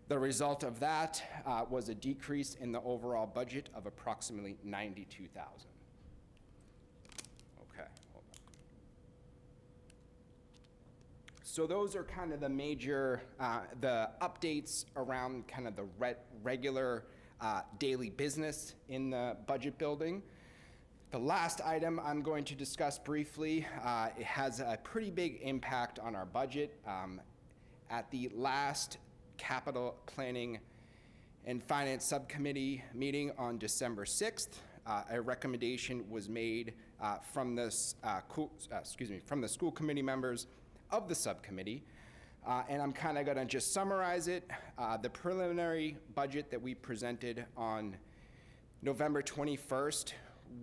The result of that was a decrease in the overall budget of approximately $92,000. Okay, hold on. So those are kind of the major, the updates around kind of the regular daily business in the budget building. The last item I'm going to discuss briefly, it has a pretty big impact on our budget. At the last Capital Planning and Finance Subcommittee meeting on December 6th, a recommendation was made from the school committee members of the subcommittee, and I'm kind of going to just summarize it. The preliminary budget that we presented on November 21st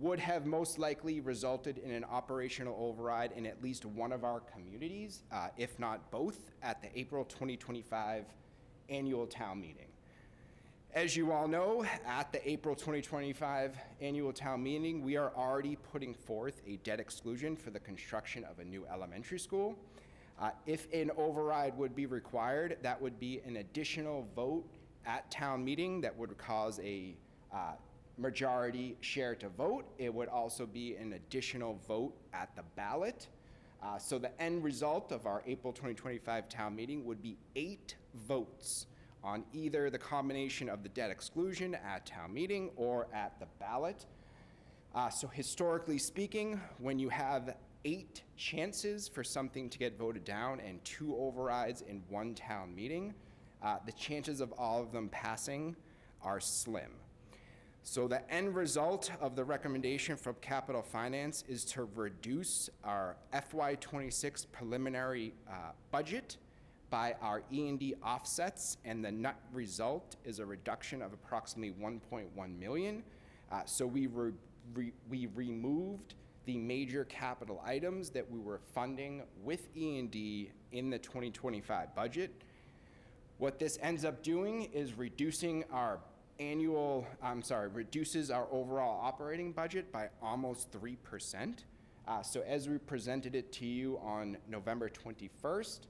would have most likely resulted in an operational override in at least one of our communities, if not both, at the April 2025 annual town meeting. As you all know, at the April 2025 annual town meeting, we are already putting forth a debt exclusion for the construction of a new elementary school. If an override would be required, that would be an additional vote at town meeting that would cause a majority share to vote. It would also be an additional vote at the ballot. So the end result of our April 2025 town meeting would be 8 votes on either the combination of the debt exclusion at town meeting or at the ballot. So historically speaking, when you have 8 chances for something to get voted down and 2 overrides in one town meeting, the chances of all of them passing are slim. So the end result of the recommendation from Capital Finance is to reduce our FY26 preliminary budget by our E&D offsets, and the net result is a reduction of approximately $1.1 million. So we removed the major capital items that we were funding with E&D in the 2025 budget. What this ends up doing is reduces our overall operating budget by almost 3%. So as we presented it to you on November 21st,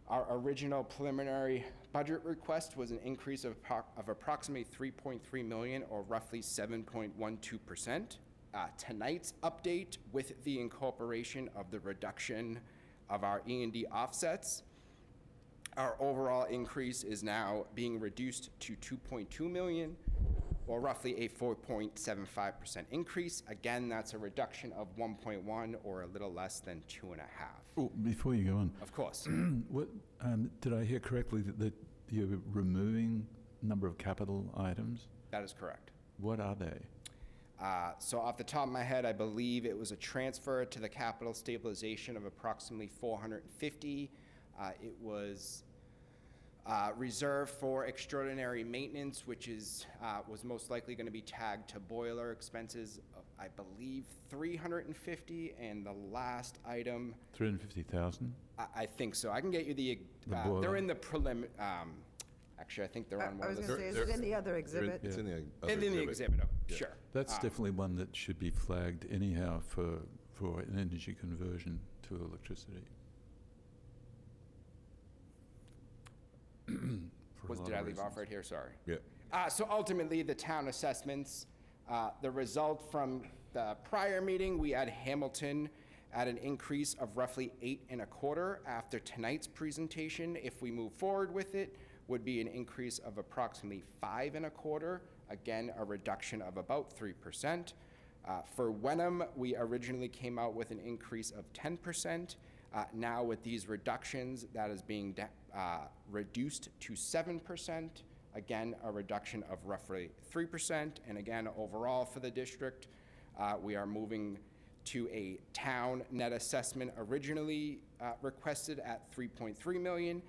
our original preliminary budget request was an increase of approximately $3.3 million, or roughly 7.12%. Tonight's update, with the incorporation of the reduction of our E&D offsets, our overall increase is now being reduced to $2.2 million, or roughly a 4.75% increase. Again, that's a reduction of 1.1, or a little less than 2.5. Oh, before you go on. Of course. What, did I hear correctly that you're removing a number of capital items? That is correct. What are they? So off the top of my head, I believe it was a transfer to the capital stabilization of approximately $450. It was reserved for extraordinary maintenance, which was most likely going to be tagged to boiler expenses of, I believe, $350, and the last item, $350,000? I think so. I can get you they're in the prelim. Actually, I think they're on one I of was the. going to say, is it in the other exhibit? It's in the In the exhibit, Yeah. sure. That's definitely one that should be flagged anyhow for an energy conversion to electricity. Did I leave off right here? Sorry. Yeah. So ultimately, the town assessments, the result from the prior meeting, we had Hamilton at an increase of roughly 8.25. After tonight's presentation, if we move forward with it, would be an increase of approximately 5.25. Again, a reduction of about 3%. For Wenham, we originally came out with an increase of 10%. Now with these reductions, that is being reduced to 7%. Again, a reduction of roughly 3%. And again, overall for the district, we are moving to a town net assessment originally requested at $3.3 million,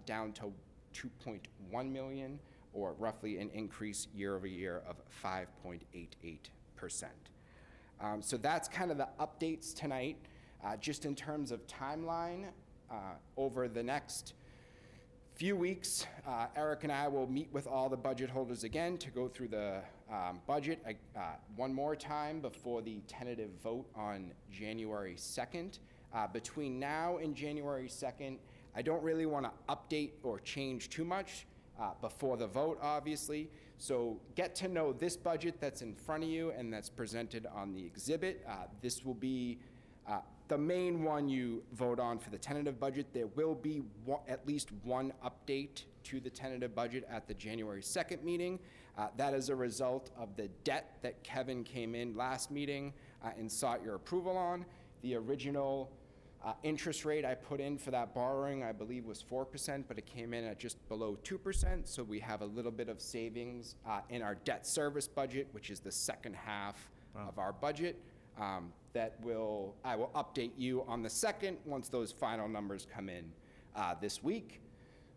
down to $2.1 million, or roughly an increase year over year of 5.88%. So that's kind of the updates tonight. Just in terms of timeline, over the next few weeks, Eric and I will meet with all the budget holders again to go through the budget one more time before the tentative vote on January 2nd. Between now and January 2nd, I don't really want to update or change too much. before the vote, obviously. So get to know this budget that's in front of you and that's presented on the exhibit. This will be the main one you vote on for the tentative budget. There will be at least one update to the tentative budget at the January 2nd meeting. That is a result of the debt that Kevin came in last meeting and sought your approval on. The original interest rate I put in for that borrowing, I believe, was 4%, but it came in at just below 2%. So we have a little bit of savings in our debt service budget, which is the second half of our budget. I will update you on the 2nd once those final numbers come in this week.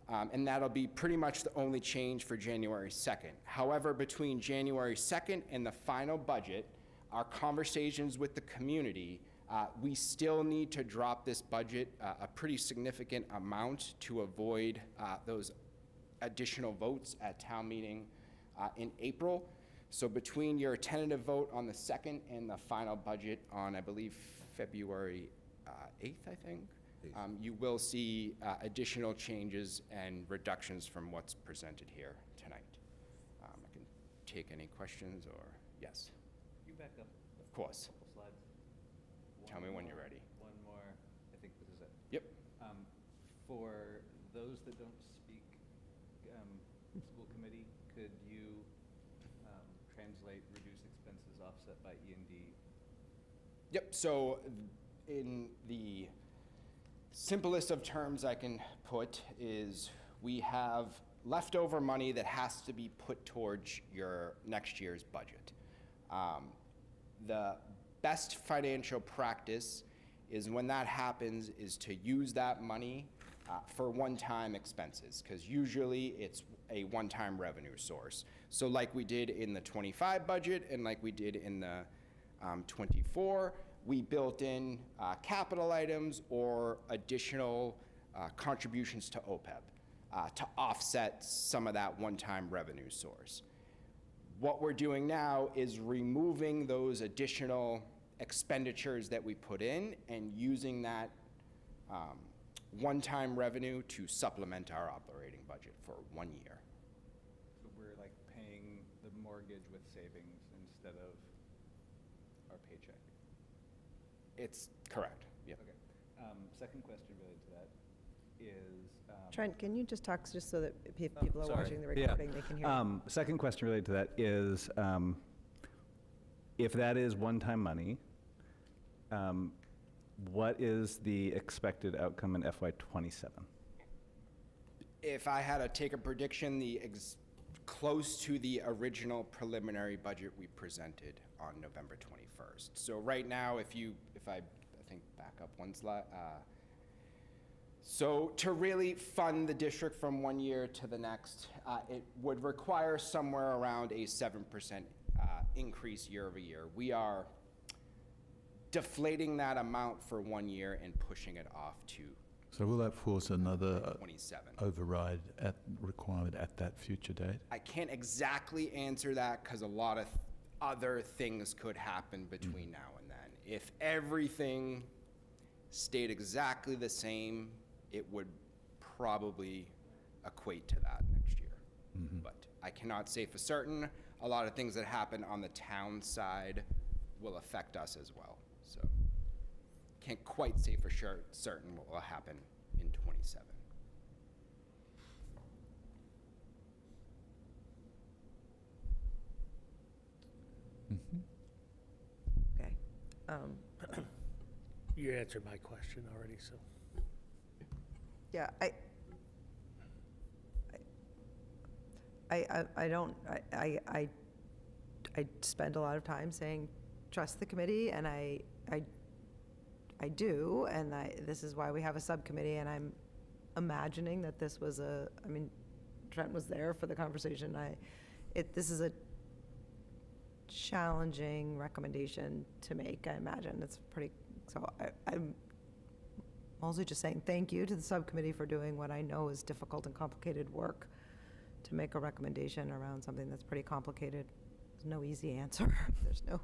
And that'll be pretty much the only change for January 2nd. However, between January 2nd and the final budget, our conversations with the community, we still need to drop this budget a pretty significant amount to avoid those additional votes at town meeting in April. So between your tentative vote on the 2nd and the final budget on, I believe, February 8th, I think, you will see additional changes and reductions from what's presented here tonight. I can take any questions or, yes, You back up of course. a couple slides. Tell me when you're ready. One more, I think this is it. Yep. For those that don't speak school committee, could you translate reduce expenses offset by E&D? Yep, so in the simplest of terms I can put is we have leftover money that has to be put towards your next year's budget. The best financial practice is when that happens is to use that money for one-time expenses, because usually it's a one-time revenue source. So like we did in the 25 budget and like we did in the 24, we built in capital items or additional contributions to OPEB to offset some of that one-time revenue source. What we're doing now is removing those additional expenditures that we put in and using that one-time revenue to supplement our operating budget for 1 year. So we're like paying the mortgage with savings instead of our paycheck? It's correct, yep. Okay. Second question related to that is... Trent, can you just talk just so that people are sorry. watching the Yeah. recording, they can hear you? Second question related to that is, if that is one-time money, what is the expected outcome in FY27? If I had to take a prediction, close to the original preliminary budget we presented on November 21st. So right now, if I think back up one slide. So to really fund the district from 1 year to the next, it would require somewhere around a 7% increase year over year. We are deflating that amount for 1 year and pushing it off to So will that force another 27. override requirement at that future date? I can't exactly answer that because a lot of other things could happen between now and then. If everything stayed exactly the same, it would probably equate to that next year. But I cannot say for certain. A lot of things that happen on the town side will affect us as well. So can't quite say for sure certain what will happen in 27. Okay. You answered my question already, so. Yeah, I spend a lot of time saying, trust the committee, and I do, and this is why we have a subcommittee, and I'm imagining that this was Trent was there for the conversation. This is a challenging recommendation to make, I imagine. It's pretty, so I'm mostly just saying thank you to the subcommittee for doing what I know is difficult and complicated work to make a recommendation around something that's pretty complicated. There's no easy answer. There's no.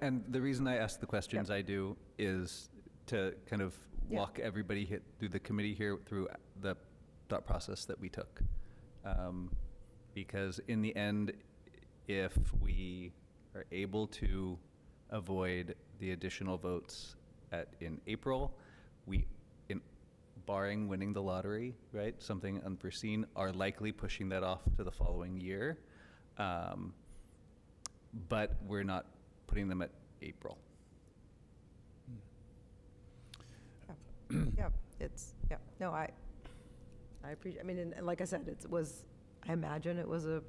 And the reason I ask the questions I do is to kind of Yeah. walk everybody through the committee here through the thought process that we took. Because in the end, if we are able to avoid the additional votes in April, barring winning the lottery, right, something unforeseen, are likely pushing that off to the following year. But we're not putting them at April. Yeah, no, I appreciate, I mean, and like I said, I imagine it was a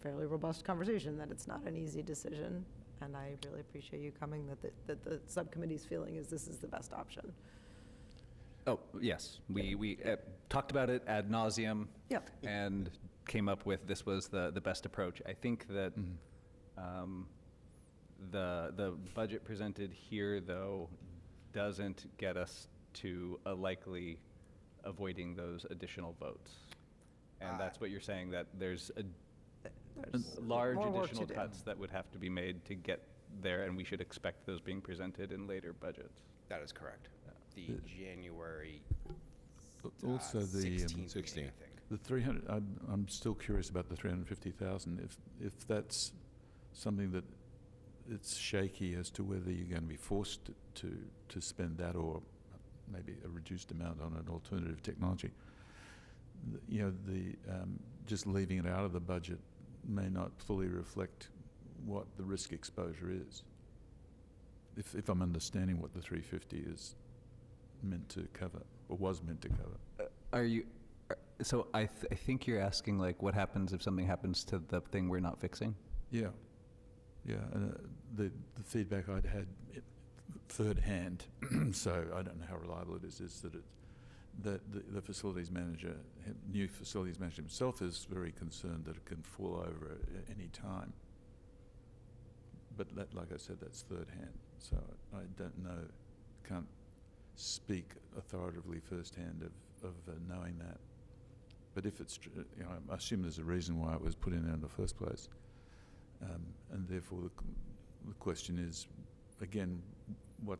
fairly robust conversation, that it's not an easy decision, and I really appreciate you coming, that the subcommittee's feeling is this is the best option. Oh, yes, we talked about it ad nauseum. Yep. And came up with this was the best approach. I think that the budget presented here, though, doesn't get us to a likely avoiding those additional votes. And that's what you're saying, that there's large more work additional to do. cuts that would have to be made to get there, and we should expect those being presented in later budgets. That is correct. The January Also, the 16th meeting, 16th. I think. the 300. I'm still curious about the 350,000. If that's something that it's shaky as to whether you're going to be forced to spend that, or maybe a reduced amount on an alternative technology. Just leaving it out of the budget may not fully reflect what the risk exposure is. If I'm understanding what the 350 is meant to cover, or was meant to cover. So I think you're asking, like, what happens if something happens to the thing we're not fixing? Yeah. And the feedback I'd had third hand, so I don't know how reliable it is that the facilities manager, new facilities manager himself, is very concerned that it can fall over at any time. But like I said, that's third hand, so I don't know, can't speak authoritatively firsthand of knowing that. But if it's true, I assume there's a reason why it was put in there in the first place. And therefore, the question is, again, what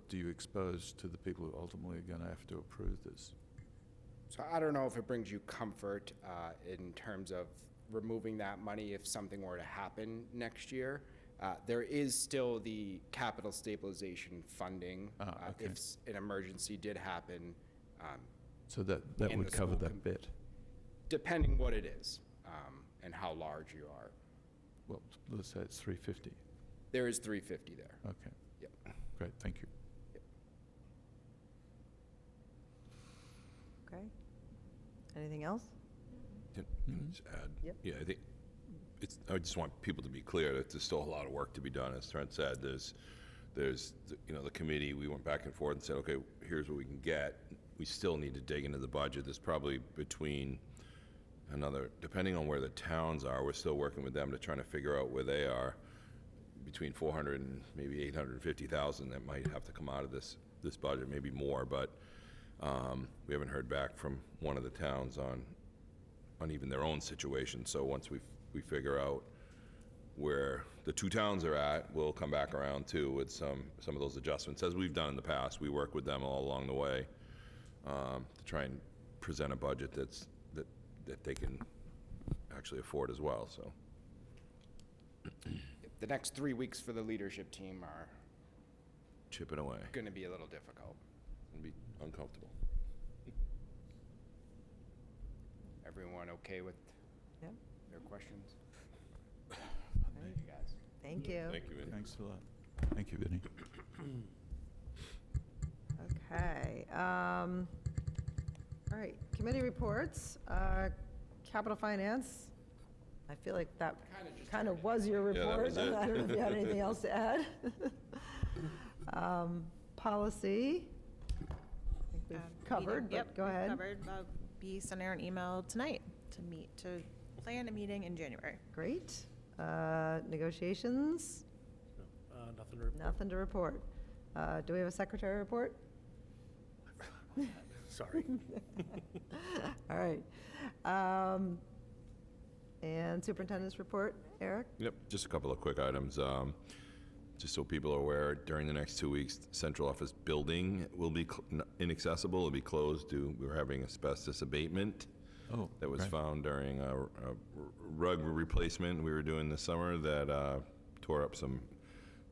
do you expose to the people who ultimately are going to have to approve this? So I don't know if it brings you comfort in terms of removing that money if something were to happen next year. There is still the capital stabilization funding Okay. if an emergency did happen. So that in would the cover school that bit. Depending what it is and how large you are. Well, let's say it's 350. There is 350 there. Okay. Yep. Great, thank you. Okay. Anything else? Can I just add? Yep. Yeah, I think I just want people to be clear that there's still a lot of work to be done. As Trent said, there's the committee, we went back and forth and said, okay, here's what we can get. We still need to dig into the budget. There's probably depending on where the towns are, we're still working with them to try to figure out where they are, between 400 and maybe 850,000 that might have to come out of this budget, maybe more, but we haven't heard back from one of the towns on even their own situation. So once we figure out where the two towns are at, we'll come back around too with some of those adjustments, as we've done in the past. We work with them all along the way to try and present a budget that they can actually afford as well. So The next 3 weeks for the leadership team are chipping away. going to be a little difficult. It'll be uncomfortable. Everyone okay with Yep. their questions? Right. Thank you, guys. Thank you. Thank you, Vinny. Thanks a lot. Thank you, Vinny. Okay. All right, committee reports. Capital Finance. I feel like that kind of was your Yeah, that report. was it. I don't know if you had anything else to add. Policy. I think we've covered, but Yep, go we've ahead. Covered. I'll be sending her an email tonight to plan a meeting in January. Great. Negotiations. Nothing to report. Nothing to report. Do we have a secretary report? Sorry. All right. And superintendent's report, Eric? Yep, just a couple of quick items. Just so people are aware, during the next 2 weeks, the central office building will be inaccessible. It'll be closed we're having asbestos abatement. Oh, that was great. found during a rug replacement we were doing this summer that tore up some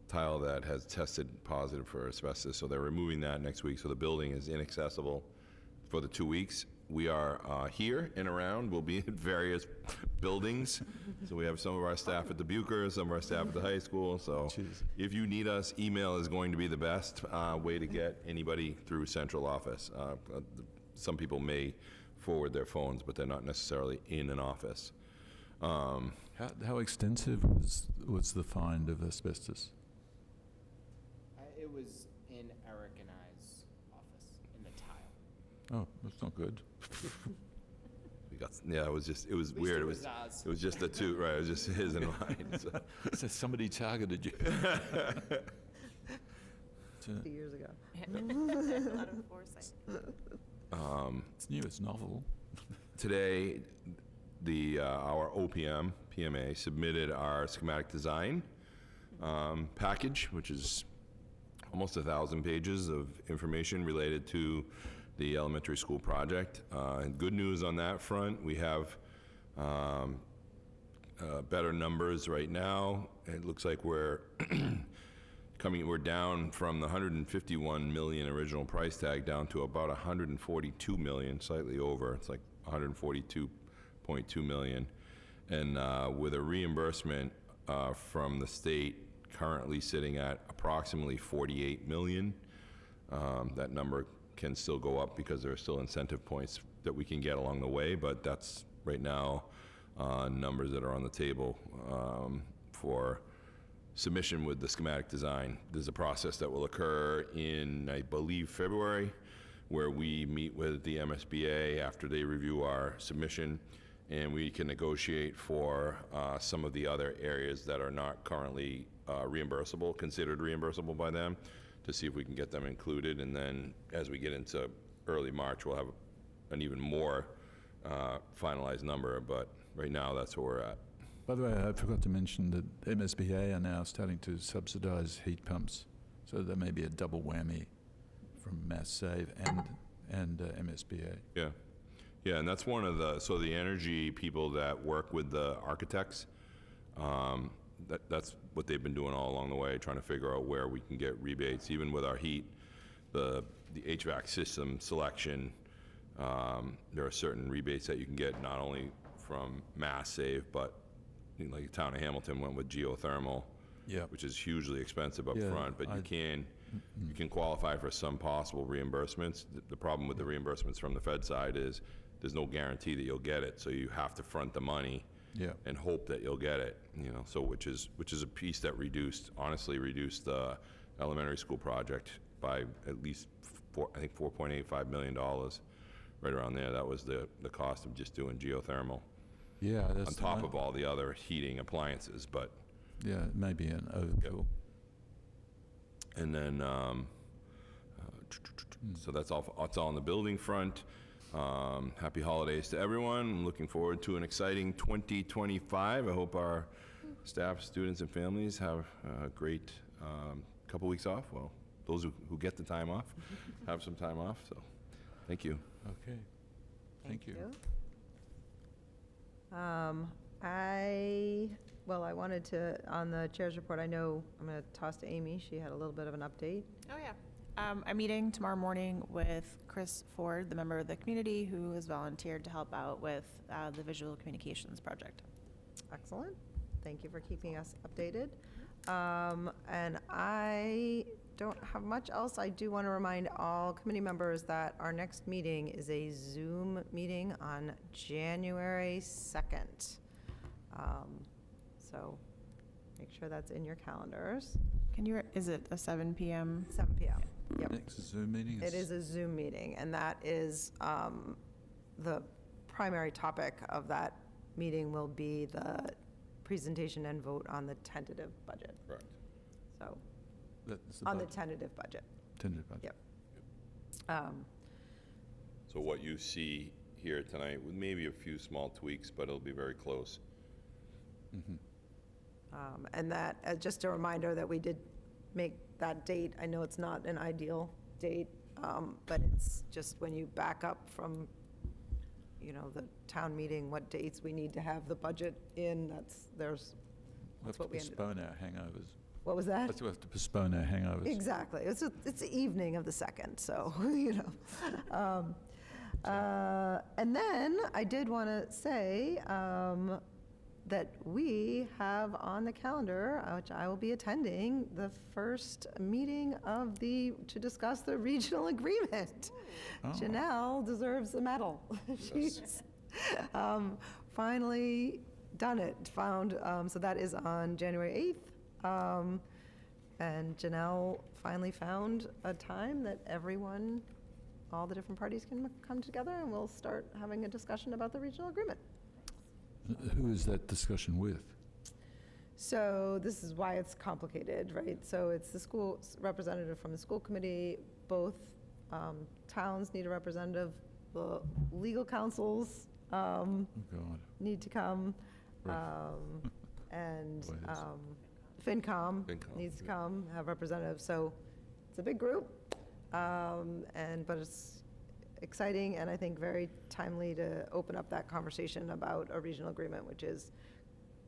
tile that has tested positive for asbestos. So they're removing that next week. So the building is inaccessible for the 2 weeks. We are here and around. We'll be at various buildings. So we have some of our staff at the Bucher, some of our staff at the high school. So Jeez. if you need us, email is going to be the best way to get anybody through central office. Some people may forward their phones, but they're not necessarily in an office. How extensive was the find of asbestos? It was in Eric and I's office, in the tile. Oh, that's not good. We got, yeah, it was least weird. it was ours. It was just the two, right? It was just his and mine. So. So somebody targeted you. 2 years ago. A lot of foresight. It's new, it's novel. Today, our OPM, PMA, submitted our schematic design package, which is almost 1,000 pages of information related to the elementary school project. And good news on that front, we have better numbers right now. It looks like we're we're down from the 151 million original price tag down to about 142 million, slightly over. It's like 142.2 million. And with a reimbursement from the state currently sitting at approximately 48 million, that number can still go up because there are still incentive points that we can get along the way, but that's right now numbers that are on the table for submission with the schematic design. There's a process that will occur in, I believe, February, where we meet with the MSBA after they review our submission, and we can negotiate for some of the other areas that are not currently reimbursable, considered reimbursable by them, to see if we can get them included. And then as we get into early March, we'll have an even more finalized number, but right now that's where we're at. By the way, I forgot to mention that MSBA are now starting to subsidise heat pumps, so there may be a double whammy from Mass Save and MSBA. Yeah, yeah, and that's one of the energy people that work with the architects, that's what they've been doing all along the way, trying to figure out where we can get rebates, even with our heat, the HVAC system selection. There are certain rebates that you can get not only from Mass Save, but like the town of Hamilton went with geothermal, Yeah. which is hugely expensive up Yeah, front, but you can qualify for some possible reimbursements. The problem with the reimbursements from the Fed side is there's no guarantee that you'll get it, so you have to front the money Yeah. and hope that you'll get it, so which is a piece that honestly reduced the elementary school project by at least $4.85 million, right around there. That was the cost of just doing geothermal. Yeah, that's On top of all the other heating appliances, but, yeah, it may be an overkill. and then, so that's all on the building front. Happy holidays to everyone. I'm looking forward to an exciting 2025. I hope our staff, students, and families have a great couple weeks off. Well, those who get the time off, have some time off, so, thank you. Okay. Thank you. I wanted to, on the chair's report, I know I'm going to toss to Amy. She had a little bit of an update. Oh, yeah. I'm meeting tomorrow morning with Chris Ford, the member of the community who has volunteered to help out with the visual communications project. Excellent. Thank you for keeping us updated. And I don't have much else. I do want to remind all committee members that our next meeting is a Zoom meeting on January 2nd. So make sure that's in your calendars. Is it a 7 p.m.? 7 p.m. Yep. Next Zoom meeting It is a Zoom meeting, and that is, the primary topic of that meeting will be the presentation and vote on the tentative budget. Correct. So, That's on the budget. tentative budget. Tentative budget. Yep. So what you see here tonight, with maybe a few small tweaks, but it'll be very close. And that, just a reminder that we did make that date. I know it's not an ideal date, but it's just when you back up from you know, the town meeting, what dates we need to have the budget in, We'll have that's to what we ended up. postpone our hangovers. What was that? We'll have to postpone our hangovers. Exactly. It's the evening of the 2nd, so, you know. And then I did want to say that we have on the calendar, which I will be attending, the first meeting to discuss the regional agreement. Oh. Janelle deserves a medal. She's finally done it, so that is on January 8th. And Janelle finally found a time that everyone, all the different parties can come together, and we'll start having a discussion about the regional agreement. Who is that discussion with? So this is why it's complicated, right? So it's the school representative from the school committee. Both towns need a representative. The legal councils Oh, God. need to come. Right. And Boy, this- FinCom FinCom, needs to yeah. come, have representatives. So it's a big group, but it's exciting and I think very timely to open up that conversation about a regional agreement, which is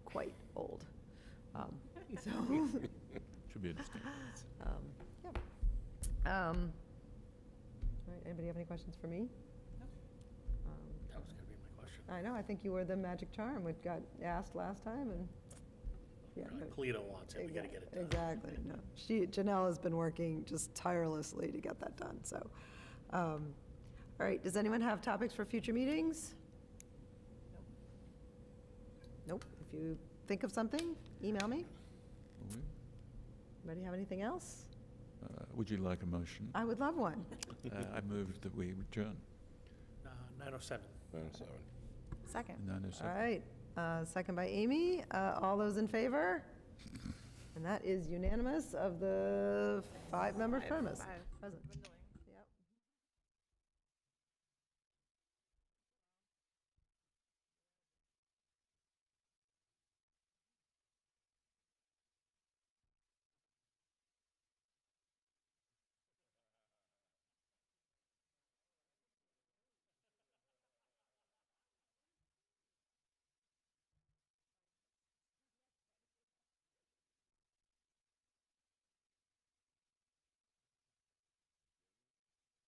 quite old. So, Should be interesting. yeah. All right, anybody have any questions for me? That was going to be my question. I know, I think you were the magic charm, which got asked last time, and, yeah. no, Cleo wants it, we got to get it done. Exactly, no. Janelle has been working just tirelessly to get that done, so. All right, does anyone have topics for future meetings? Nope. If you think of something, email me. Will we? Anybody have anything else? Would you like a motion? I would love one. I move that we adjourn. 9:07. 9:07. Second. 9:07. All right, second by Amy. All those in favor? And that is unanimous of the 5 members present.